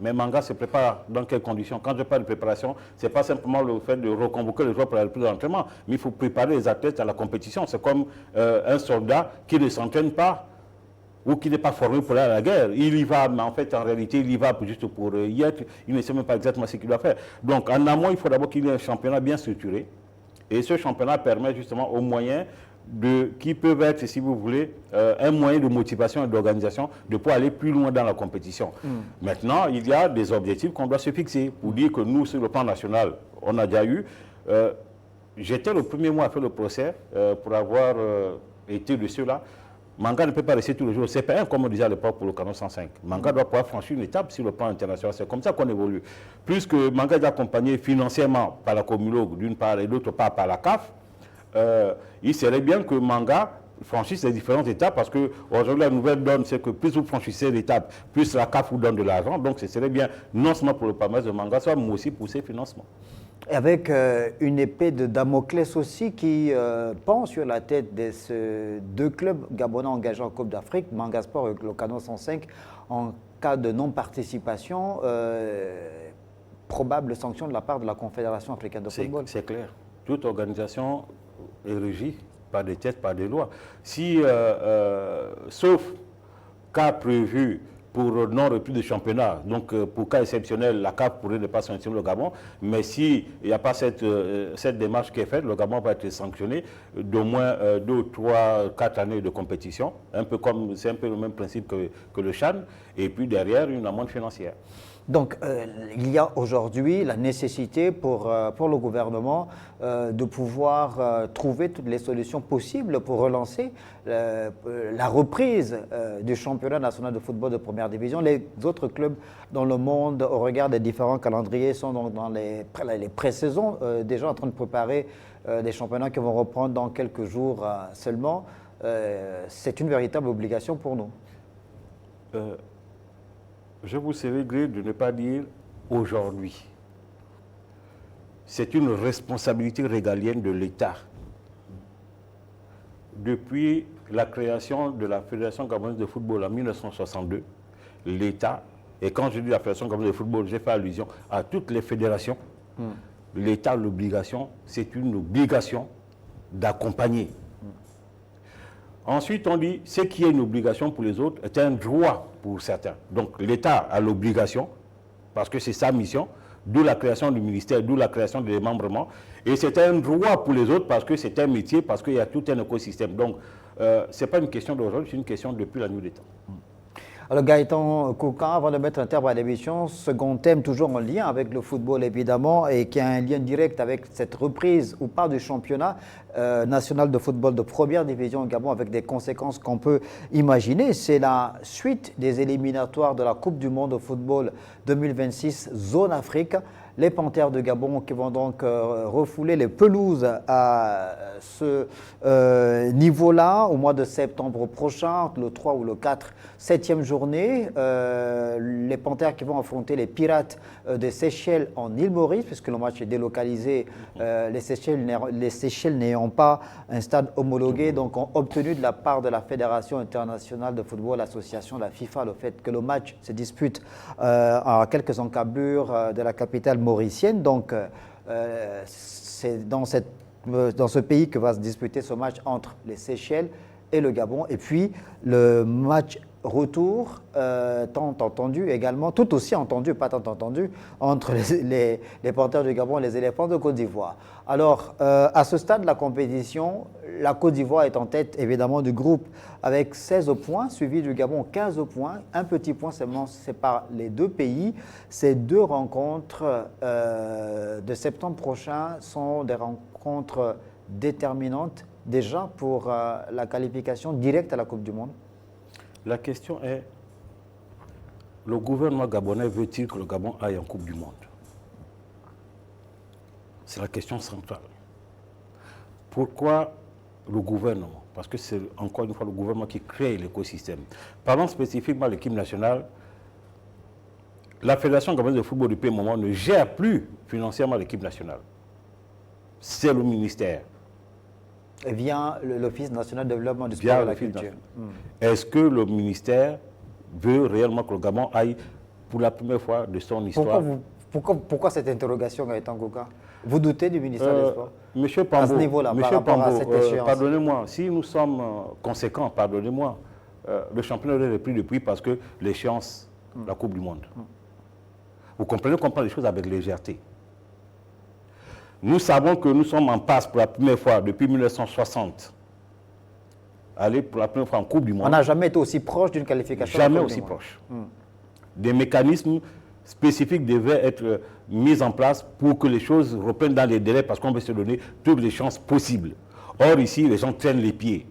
Speaker 2: Mais Manga se prépare dans quelles conditions? Quand je parle de préparation, ce n'est pas simplement le fait de reconvoquer les joueurs pour la reprise de l'entraînement, mais il faut préparer les athlètes à la compétition. C'est comme un soldat qui ne s'entraîne pas ou qui n'est pas formé pour aller à la guerre. Il y va, mais en fait, en réalité, il y va juste pour y être. Il ne sait même pas exactement ce qu'il doit faire. Donc, en amont, il faut d'abord qu'il y ait un championnat bien structuré. Et ce championnat permet justement aux moyens qui peuvent être, si vous voulez, un moyen de motivation et d'organisation de pouvoir aller plus loin dans la compétition. Maintenant, il y a des objectifs qu'on doit se fixer pour dire que nous, sur le plan national, on a déjà eu. J'étais le premier mois à faire le procès pour avoir été de ceux-là. Manga ne peut pas rester tous les jours. C'est pas un, comme on disait à l'époque pour le canon 105. Manga doit pouvoir franchir une étape sur le plan international. C'est comme ça qu'on évolue. Plus que Manga est accompagné financièrement par la Comilog, d'une part, et d'autre part par la CAF, il serait bien que Manga franchisse les différentes étapes, parce qu'aujourd'hui, la nouvelle donne, c'est que plus vous franchissez l'étape, plus la CAF vous donne de l'argent. Donc, ce serait bien, non seulement pour le palmarès de Manga, soit mais aussi pour ses financements.
Speaker 1: Avec une épée de Damoclès aussi qui pend sur la tête de ces deux clubs gabonais engagés en Coupe d'Afrique, Manga Sport et le Canon 105, en cas de non-participation, probable sanction de la part de la Confédération africaine de football.
Speaker 2: C'est clair. Toute organisation est régie par des textes, par des lois. Si, sauf cas prévu pour non-reprise de championnat, donc pour cas exceptionnel, la CAF pourrait ne pas sanctionner le Gabon, mais s'il n'y a pas cette démarche qui est faite, le Gabon va être sanctionné d'au moins 2, 3, 4 années de compétition, c'est un peu le même principe que le CHAN, et puis derrière une amende financière.
Speaker 1: Donc, il y a aujourd'hui la nécessité pour le gouvernement de pouvoir trouver toutes les solutions possibles pour relancer la reprise du championnat national de football de première division. Les autres clubs dans le monde, au regard des différents calendriers, sont donc dans les pré-saisons, déjà en train de préparer des championnats qui vont reprendre dans quelques jours seulement. C'est une véritable obligation pour nous.
Speaker 2: Je vous serais gré de ne pas dire aujourd'hui. C'est une responsabilité régalienne de l'État. Depuis la création de la Fédération gabonaise de football en 1962, l'État Et quand je dis la Fédération gabonaise de football, j'ai fait allusion à toutes les fédérations. L'État a l'obligation, c'est une obligation d'accompagner. Ensuite, on dit, ce qui est une obligation pour les autres est un droit pour certains. Donc l'État a l'obligation, parce que c'est sa mission, d'où la création du ministère, d'où la création des démembrements. Et c'est un droit pour les autres parce que c'est un métier, parce qu'il y a tout un écosystème. Donc, ce n'est pas une question d'aujourd'hui, c'est une question depuis la nuit des temps.
Speaker 1: Alors Gaëtan Koukan, avant de mettre un terme à l'émission, second thème toujours en lien avec le football évidemment et qui a un lien direct avec cette reprise ou pas du championnat national de football de première division au Gabon avec des conséquences qu'on peut imaginer. C'est la suite des éliminatoires de la Coupe du Monde de football 2026 Zone Afrique. Les Panthères de Gabon qui vont donc refouler les pelouses à ce niveau-là au mois de septembre prochain, le 3 ou le 4, 7e journée. Les Panthères qui vont affronter les Pirates des Seychelles en île Maurice, puisque le match est délocalisé, les Seychelles n'ayant pas un stade homologué, donc ont obtenu de la part de la Fédération internationale de football, l'association, la FIFA, le fait que le match se dispute à quelques encablures de la capitale mauricienne. Donc, c'est dans ce pays que va se disputer ce match entre les Seychelles et le Gabon. Et puis, le match retour, tant entendu également, tout aussi entendu, pas tant entendu, entre les Panthères du Gabon et les Éléphants de Côte d'Ivoire. Alors, à ce stade de la compétition, la Côte d'Ivoire est en tête évidemment du groupe avec 16 points, suivi du Gabon 15 points. Un petit point seulement sépare les deux pays. Ces deux rencontres de septembre prochain sont des rencontres déterminantes déjà pour la qualification directe à la Coupe du Monde.
Speaker 2: La question est, le gouvernement gabonais veut-il que le Gabon aille en Coupe du Monde? C'est la question centrale. Pourquoi le gouvernement? Parce que c'est encore une fois le gouvernement qui crée l'écosystème. Parlons spécifiquement de l'équipe nationale. La Fédération gabonaise de football du pays moment ne gère plus financièrement l'équipe nationale. C'est le ministère.
Speaker 1: Via l'Office national de développement du sport et de la culture.
Speaker 2: Est-ce que le ministère veut réellement que le Gabon aille pour la première fois de son histoire?
Speaker 1: Pourquoi cette interrogation, Gaëtan Koukan? Vous doutez du ministère des Sports
Speaker 2: Monsieur Pambo,
Speaker 1: à ce niveau-là, par rapport à cette échéance?
Speaker 2: Pardonnez-moi, si nous sommes conséquents, pardonnez-moi, le championnat est repris depuis parce que l'échéance, la Coupe du Monde. Vous comprenez qu'on prend les choses avec légèreté. Nous savons que nous sommes en passe pour la première fois depuis 1960. Aller pour la première fois en Coupe du Monde.
Speaker 1: On n'a jamais été aussi proche d'une qualification.
Speaker 2: Jamais aussi proche. Des mécanismes spécifiques devaient être mis en place pour que les choses reprennent dans les délais parce qu'on veut se donner toutes les chances possibles. Or ici, les gens traînent les pieds.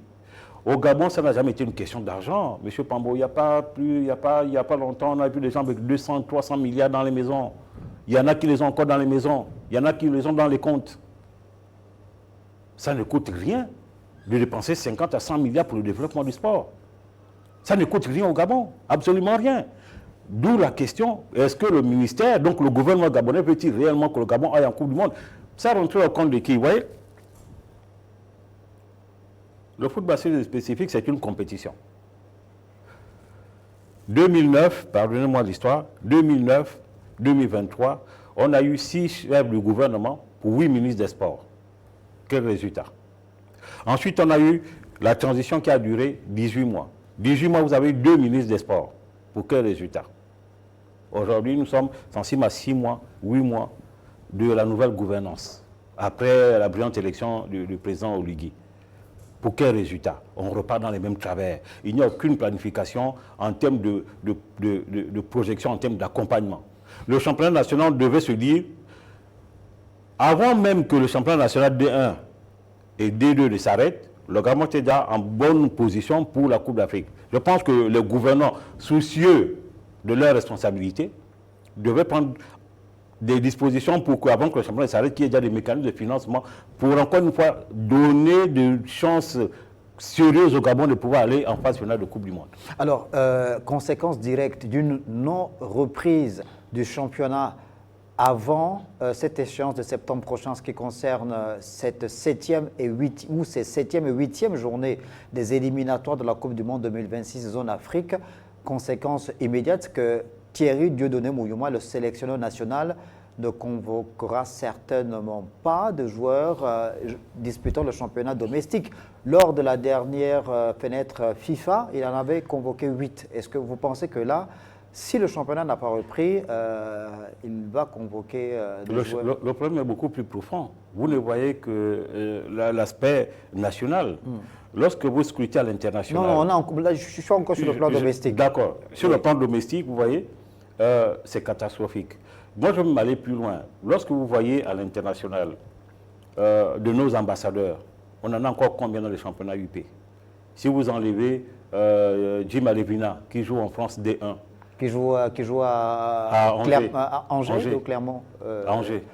Speaker 2: Au Gabon, ça n'a jamais été une question d'argent. Monsieur Pambo, il n'y a pas longtemps, on a vu des gens avec 200, 300 milliards dans les maisons. Il y en a qui les ont encore dans les maisons. Il y en a qui les ont dans les comptes. Ça ne coûte rien de dépenser 50 à 100 milliards pour le développement du sport. Ça ne coûte rien au Gabon, absolument rien. D'où la question, est-ce que le ministère, donc le gouvernement gabonais, veut-il réellement que le Gabon aille en Coupe du Monde? Ça rentre au compte de qui? Vous voyez, le football spécifique, c'est une compétition. 2009, pardonnez-moi l'histoire, 2009, 2023, on a eu 6 chefs du gouvernement pour 8 ministres des Sports. Quel résultat? Ensuite, on a eu la transition qui a duré 18 mois. 18 mois, vous avez eu 2 ministres des Sports. Pour quel résultat? Aujourd'hui, nous sommes sensibles à 6 mois, 8 mois de la nouvelle gouvernance, après la brillante élection du président Oligui. Pour quel résultat? On repart dans les mêmes travers. Il n'y a aucune planification en termes de projection, en termes d'accompagnement. Le championnat national devait se dire, avant même que le championnat national D1 et D2 ne s'arrêtent, le Gabon était déjà en bonne position pour la Coupe d'Afrique. Je pense que les gouvernants, soucieux de leurs responsabilités, devaient prendre des dispositions pour qu'avant que le championnat s'arrête, qu'il y ait déjà des mécanismes de financement pour encore une fois donner des chances sérieuses au Gabon de pouvoir aller en phase finale de Coupe du Monde.
Speaker 1: Alors, conséquence directe d'une non-reprise du championnat avant cette échéance de septembre prochain, ce qui concerne cette 7e et 8e journée des éliminatoires de la Coupe du Monde 2026 Zone Afrique, conséquence immédiate que Thierry Dieudonné Mouyouma, le sélectionneur national, ne convoquera certainement pas de joueurs disputant le championnat domestique. Lors de la dernière fenêtre FIFA, il en avait convoqué 8. Est-ce que vous pensez que là, si le championnat n'a pas repris, il va convoquer des joueurs?
Speaker 2: Le problème est beaucoup plus profond. Vous ne voyez que l'aspect national. Lorsque vous scrutez à l'international...
Speaker 1: Non, là, je suis encore sur le plan domestique.
Speaker 2: D'accord. Sur le plan domestique, vous voyez, c'est catastrophique. Moi, je vais m'aller plus loin. Lorsque vous voyez à l'international de nos ambassadeurs, on en a encore combien dans les championnats UP? Si vous enlevez Jim Alevina, qui joue en France D1,
Speaker 1: qui joue à Angers ou Clermont
Speaker 2: à Angers.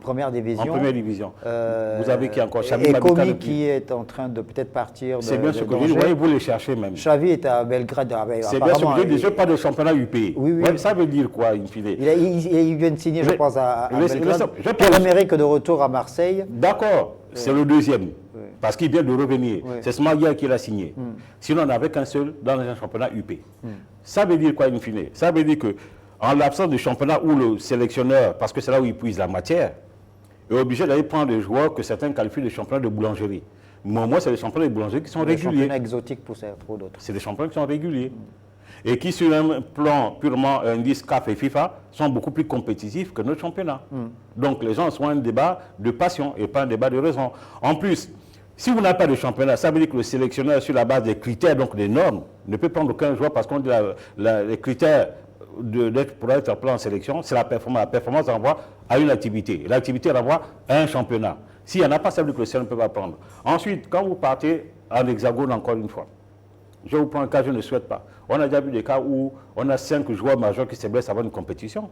Speaker 1: Première division.
Speaker 2: En première division. Vous avez qui encore?
Speaker 1: Et Komi qui est en train de peut-être partir.
Speaker 2: C'est bien ce que je dis. Voyez, vous les cherchez même.
Speaker 1: Xavi est à Belgrade.
Speaker 2: C'est bien ce que je dis. Déjà pas de championnat UP.
Speaker 1: Oui.
Speaker 2: Ouais, ça veut dire quoi, in fine?
Speaker 1: Il vient de signer, je pense, à Belgrade. Pierre-Emerick de retour à Marseille.
Speaker 2: D'accord. C'est le deuxième. Parce qu'il vient de revenir. C'est seulement hier qu'il a signé. Sinon, on n'avait qu'un seul dans un championnat UP. Ça veut dire quoi, in fine? Ça veut dire que en l'absence de championnat où le sélectionneur, parce que c'est là où il puise la matière, est obligé d'aller prendre des joueurs que certains qualifient de championnats de boulangerie. Mais moi, c'est les championnats de boulangerie qui sont réguliers.
Speaker 1: Des championnats exotiques pour d'autres.
Speaker 2: C'est des championnats qui sont réguliers. Et qui, sur un plan purement indice CAF et FIFA, sont beaucoup plus compétitifs que notre championnat. Donc, les gens ont un débat de passion et pas un débat de raison. En plus, si vous n'avez pas de championnat, ça veut dire que le sélectionneur, sur la base des critères, donc des normes, ne peut prendre aucun joueur parce qu'on dit les critères pour être appelé en sélection, c'est la performance. La performance renvoie à une activité. L'activité renvoie à un championnat. S'il n'y en a pas, ça veut dire que le CN ne peut pas prendre. Ensuite, quand vous partez en hexagone, encore une fois, je vous prends un cas, je ne souhaite pas. On a déjà vu des cas où on a 5 joueurs majeurs qui se blessent avant une compétition.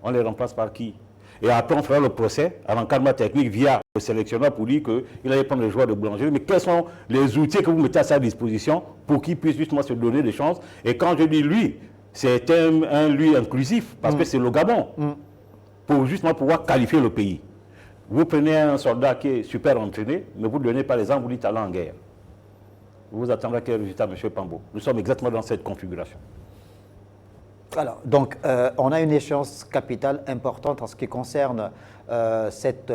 Speaker 2: On les remplace par qui? Et après, on fera le procès à l'encadrement technique via le sélectionneur pour dire qu'il allait prendre les joueurs de boulangerie. Mais quels sont les outils que vous mettez à sa disposition pour qu'il puisse justement se donner des chances? Et quand je dis lui, c'est un lui inclusif, parce que c'est le Gabon, pour justement pouvoir qualifier le pays. Vous prenez un soldat qui est super entraîné, ne vous donnez pas les armes, vous dites aller en guerre. Vous attendrez quel résultat, M. Pambo? Nous sommes exactement dans cette configuration.
Speaker 1: Alors, donc, on a une échéance capitale importante en ce qui concerne cette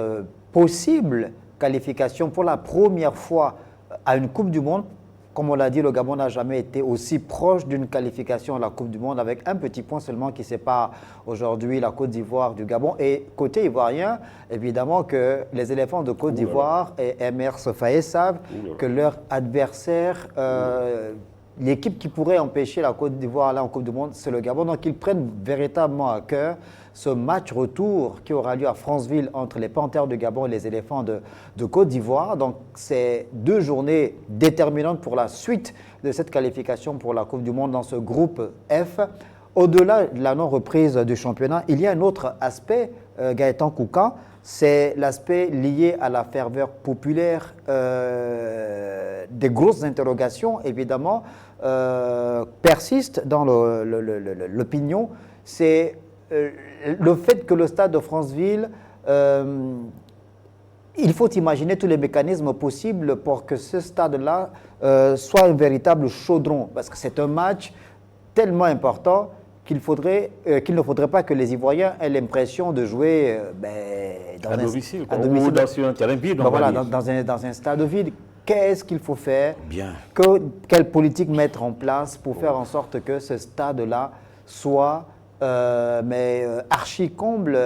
Speaker 1: possible qualification pour la première fois à une Coupe du Monde. Comme on l'a dit, le Gabon n'a jamais été aussi proche d'une qualification à la Coupe du Monde, avec un petit point seulement qui sépare aujourd'hui la Côte d'Ivoire du Gabon. Et côté ivoirien, évidemment que les éléphants de Côte d'Ivoire et MR Sofaé savent que leur adversaire, l'équipe qui pourrait empêcher la Côte d'Ivoire là en Coupe du Monde, c'est le Gabon. Donc ils prennent véritablement à cœur ce match retour qui aura lieu à Franceville entre les Panthères du Gabon et les éléphants de Côte d'Ivoire. Donc c'est 2 journées déterminantes pour la suite de cette qualification pour la Coupe du Monde dans ce groupe F. Au-delà de la non-reprise du championnat, il y a un autre aspect, Gaëtan Kouka, c'est l'aspect lié à la ferveur populaire. Des grosses interrogations, évidemment, persistent dans l'opinion. C'est le fait que le stade de Franceville, il faut imaginer tous les mécanismes possibles pour que ce stade-là soit un véritable chaudron, parce que c'est un match tellement important qu'il ne faudrait pas que les Ivoiriens aient l'impression de jouer
Speaker 2: à domicile ou dans un terrain vide.
Speaker 1: Dans un stade vide. Qu'est-ce qu'il faut faire?
Speaker 2: Bien.
Speaker 1: Quelle politique mettre en place pour faire en sorte que ce stade-là soit archi-comble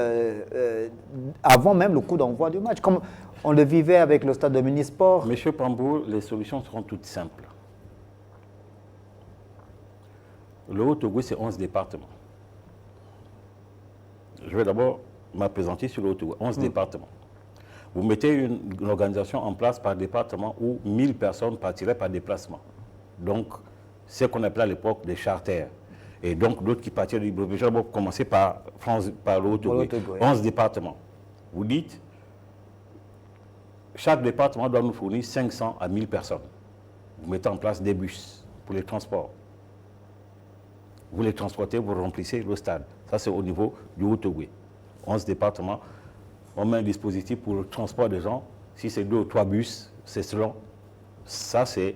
Speaker 1: avant même le coup d'envoi du match, comme on le vivait avec le stade de Minisport?
Speaker 2: Monsieur Pambo, les solutions seront toutes simples. Le Haut-Togo, c'est 11 départements. Je vais d'abord m'appesantir sur le Haut-Togo. 11 départements. Vous mettez une organisation en place par département où 1000 personnes partiraient par déplacement. Donc, c'est ce qu'on appelait à l'époque des charters. Et donc, d'autres qui partiraient du Libreville. Je vais d'abord commencer par le Haut-Togo. 11 départements. Vous dites, chaque département doit nous fournir 500 à 1000 personnes. Vous mettez en place des bus pour les transports. Vous les transportez, vous remplissez le stade. Ça, c'est au niveau du Haut-Togo. 11 départements. On met un dispositif pour le transport des gens. Si c'est 2 ou 3 bus, c'est selon. Ça, c'est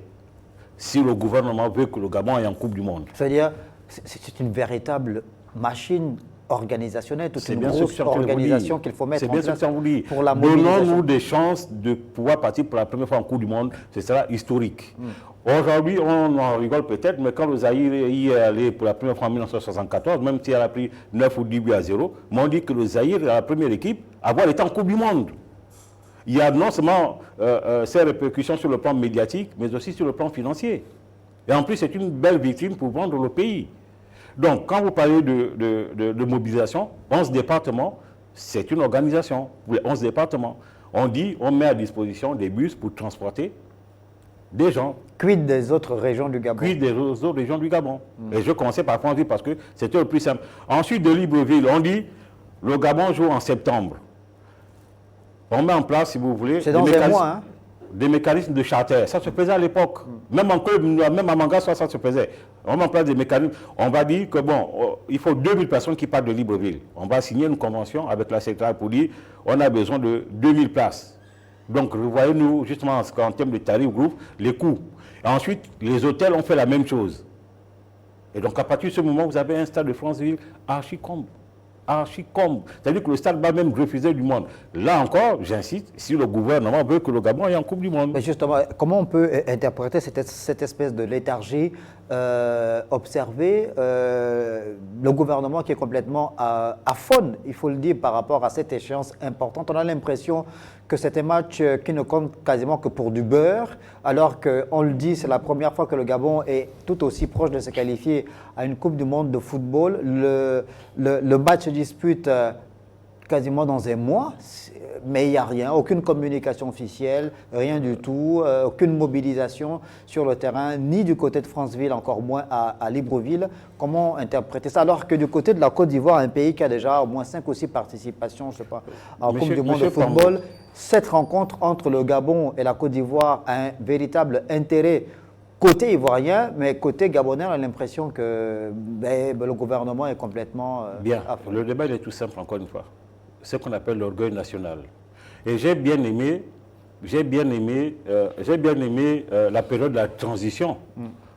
Speaker 2: si le gouvernement veut que le Gabon aille en Coupe du Monde.
Speaker 1: C'est-à-dire, c'est une véritable machine organisationnelle, toute
Speaker 2: C'est
Speaker 1: une
Speaker 2: bien ce que je
Speaker 1: grosse
Speaker 2: suis en train de vous
Speaker 1: organisation
Speaker 2: dire.
Speaker 1: qu'il faut mettre
Speaker 2: C'est
Speaker 1: en
Speaker 2: bien ce que
Speaker 1: place
Speaker 2: je suis en train de vous dire.
Speaker 1: pour la mobilisation.
Speaker 2: Donnons-nous des chances de pouvoir partir pour la première fois en Coupe du Monde. Ce sera historique. Aujourd'hui, on en rigole peut-être, mais quand le Zaïre y est allé pour la première fois en 1974, même si elle a pris 9 ou 10 buts à 0, on dit que le Zaïre est la première équipe à avoir été en Coupe du Monde. Il y a non seulement ces répercussions sur le plan médiatique, mais aussi sur le plan financier. Et en plus, c'est une belle vitrine pour vendre le pays. Donc, quand vous parlez de mobilisation, 11 départements, c'est une organisation. Pour les 11 départements, on dit, on met à disposition des bus pour transporter des gens.
Speaker 1: Quid des autres régions du Gabon?
Speaker 2: Quid des autres régions du Gabon. Et je commençais par Francheville parce que c'était le plus simple. Ensuite, de Libreville, on dit, le Gabon joue en septembre. On met en place, si vous voulez,
Speaker 1: C'est dans un mois, hein?
Speaker 2: des mécanismes de charter. Ça se faisait à l'époque. Même en club, même à Manga, ça se faisait. On met en place des mécanismes. On va dire que bon, il faut 2000 personnes qui partent de Libreville. On va signer une convention avec la secrétaire pour dire on a besoin de 2000 places. Donc, voyez-nous, justement, en termes de tarifs groupe, les coûts. Et ensuite, les hôtels ont fait la même chose. Et donc, à partir de ce moment, vous avez un stade de Franceville archi-comble. Archi-comble. C'est-à-dire que le stade va même refuser du monde. Là encore, j'insiste, si le gouvernement veut que le Gabon aille en Coupe du Monde.
Speaker 1: Mais justement, comment on peut interpréter cette espèce de léthargie observée, le gouvernement qui est complètement aphone, il faut le dire, par rapport à cette échéance importante. On a l'impression que c'est un match qui ne compte quasiment que pour du beurre, alors qu'on le dit, c'est la première fois que le Gabon est tout aussi proche de se qualifier à une Coupe du Monde de football. Le match se dispute quasiment dans un mois, mais il n'y a rien, aucune communication officielle, rien du tout, aucune mobilisation sur le terrain, ni du côté de Franceville, encore moins à Libreville. Comment interpréter ça? Alors que du côté de la Côte d'Ivoire, un pays qui a déjà au moins 5 ou 6 participations, je ne sais pas, en Coupe du Monde de football, cette rencontre entre le Gabon et la Côte d'Ivoire a un véritable intérêt côté ivoirien, mais côté gabonais, on a l'impression que le gouvernement est complètement...
Speaker 2: Bien, le débat il est tout simple, encore une fois. Ce qu'on appelle l'orgueil national. Et j'ai bien aimé la période de la transition.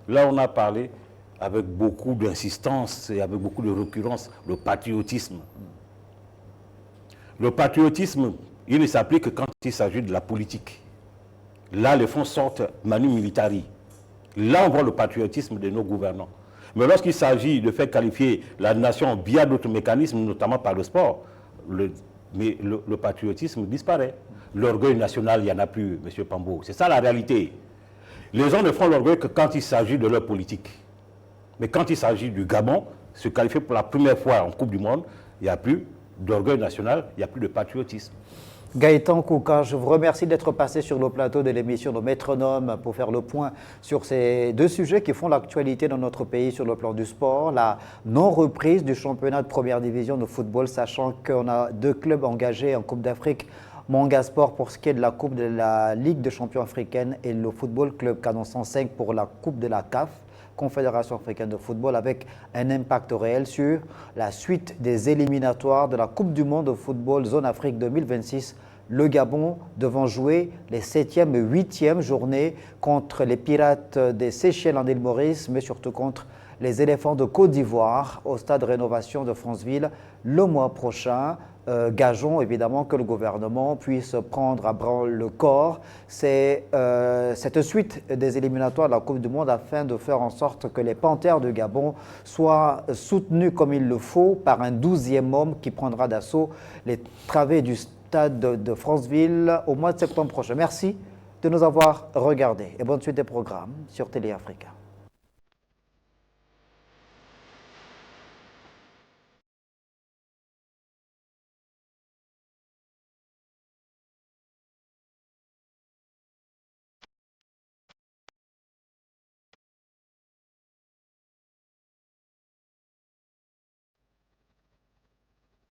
Speaker 2: Là, on a parlé avec beaucoup d'insistance et avec beaucoup de récurrence, le patriotisme. Le patriotisme, il ne s'applique que quand il s'agit de la politique. Là, les fonds sortent manu militari. Là, on voit le patriotisme de nos gouvernants. Mais lorsqu'il s'agit de faire qualifier la nation via d'autres mécanismes, notamment par le sport, le patriotisme disparaît. L'orgueil national, il n'y en a plus, M. Pambo. C'est ça la réalité. Les gens ne font l'orgueil que quand il s'agit de leur politique. Mais quand il s'agit du Gabon, se qualifier pour la première fois en Coupe du Monde, il n'y a plus d'orgueil national, il n'y a plus de patriotisme.
Speaker 1: Gaëtan Kouka, je vous remercie d'être passé sur le plateau de l'émission de Métronome pour faire le point sur ces deux sujets qui font l'actualité dans notre pays sur le plan du sport. La non-reprise du championnat de première division de football, sachant qu'on a 2 clubs engagés en Coupe d'Afrique, Manga Sport pour ce qui est de la Coupe de la Ligue des champions africaine et le Football Club Canon 105 pour la Coupe de la CAF, Confédération africaine de football, avec un impact réel sur la suite des éliminatoires de la Coupe du monde de football Zone Afrique 2026. Le Gabon devant jouer les 7e et 8e journées contre les Pirates des Seychelles en île Maurice, mais surtout contre les Éléphants de Côte d'Ivoire au stade Rénovation de Franceville le mois prochain. Gageons évidemment que le gouvernement puisse prendre à bras le corps cette suite des éliminatoires de la Coupe du Monde afin de faire en sorte que les Panthères de Gabon soient soutenus comme il le faut par un 12e homme qui prendra d'assaut les travées du stade de Franceville au mois de septembre prochain. Merci de nous avoir regardés et bonne suite des programmes sur Télé Africa.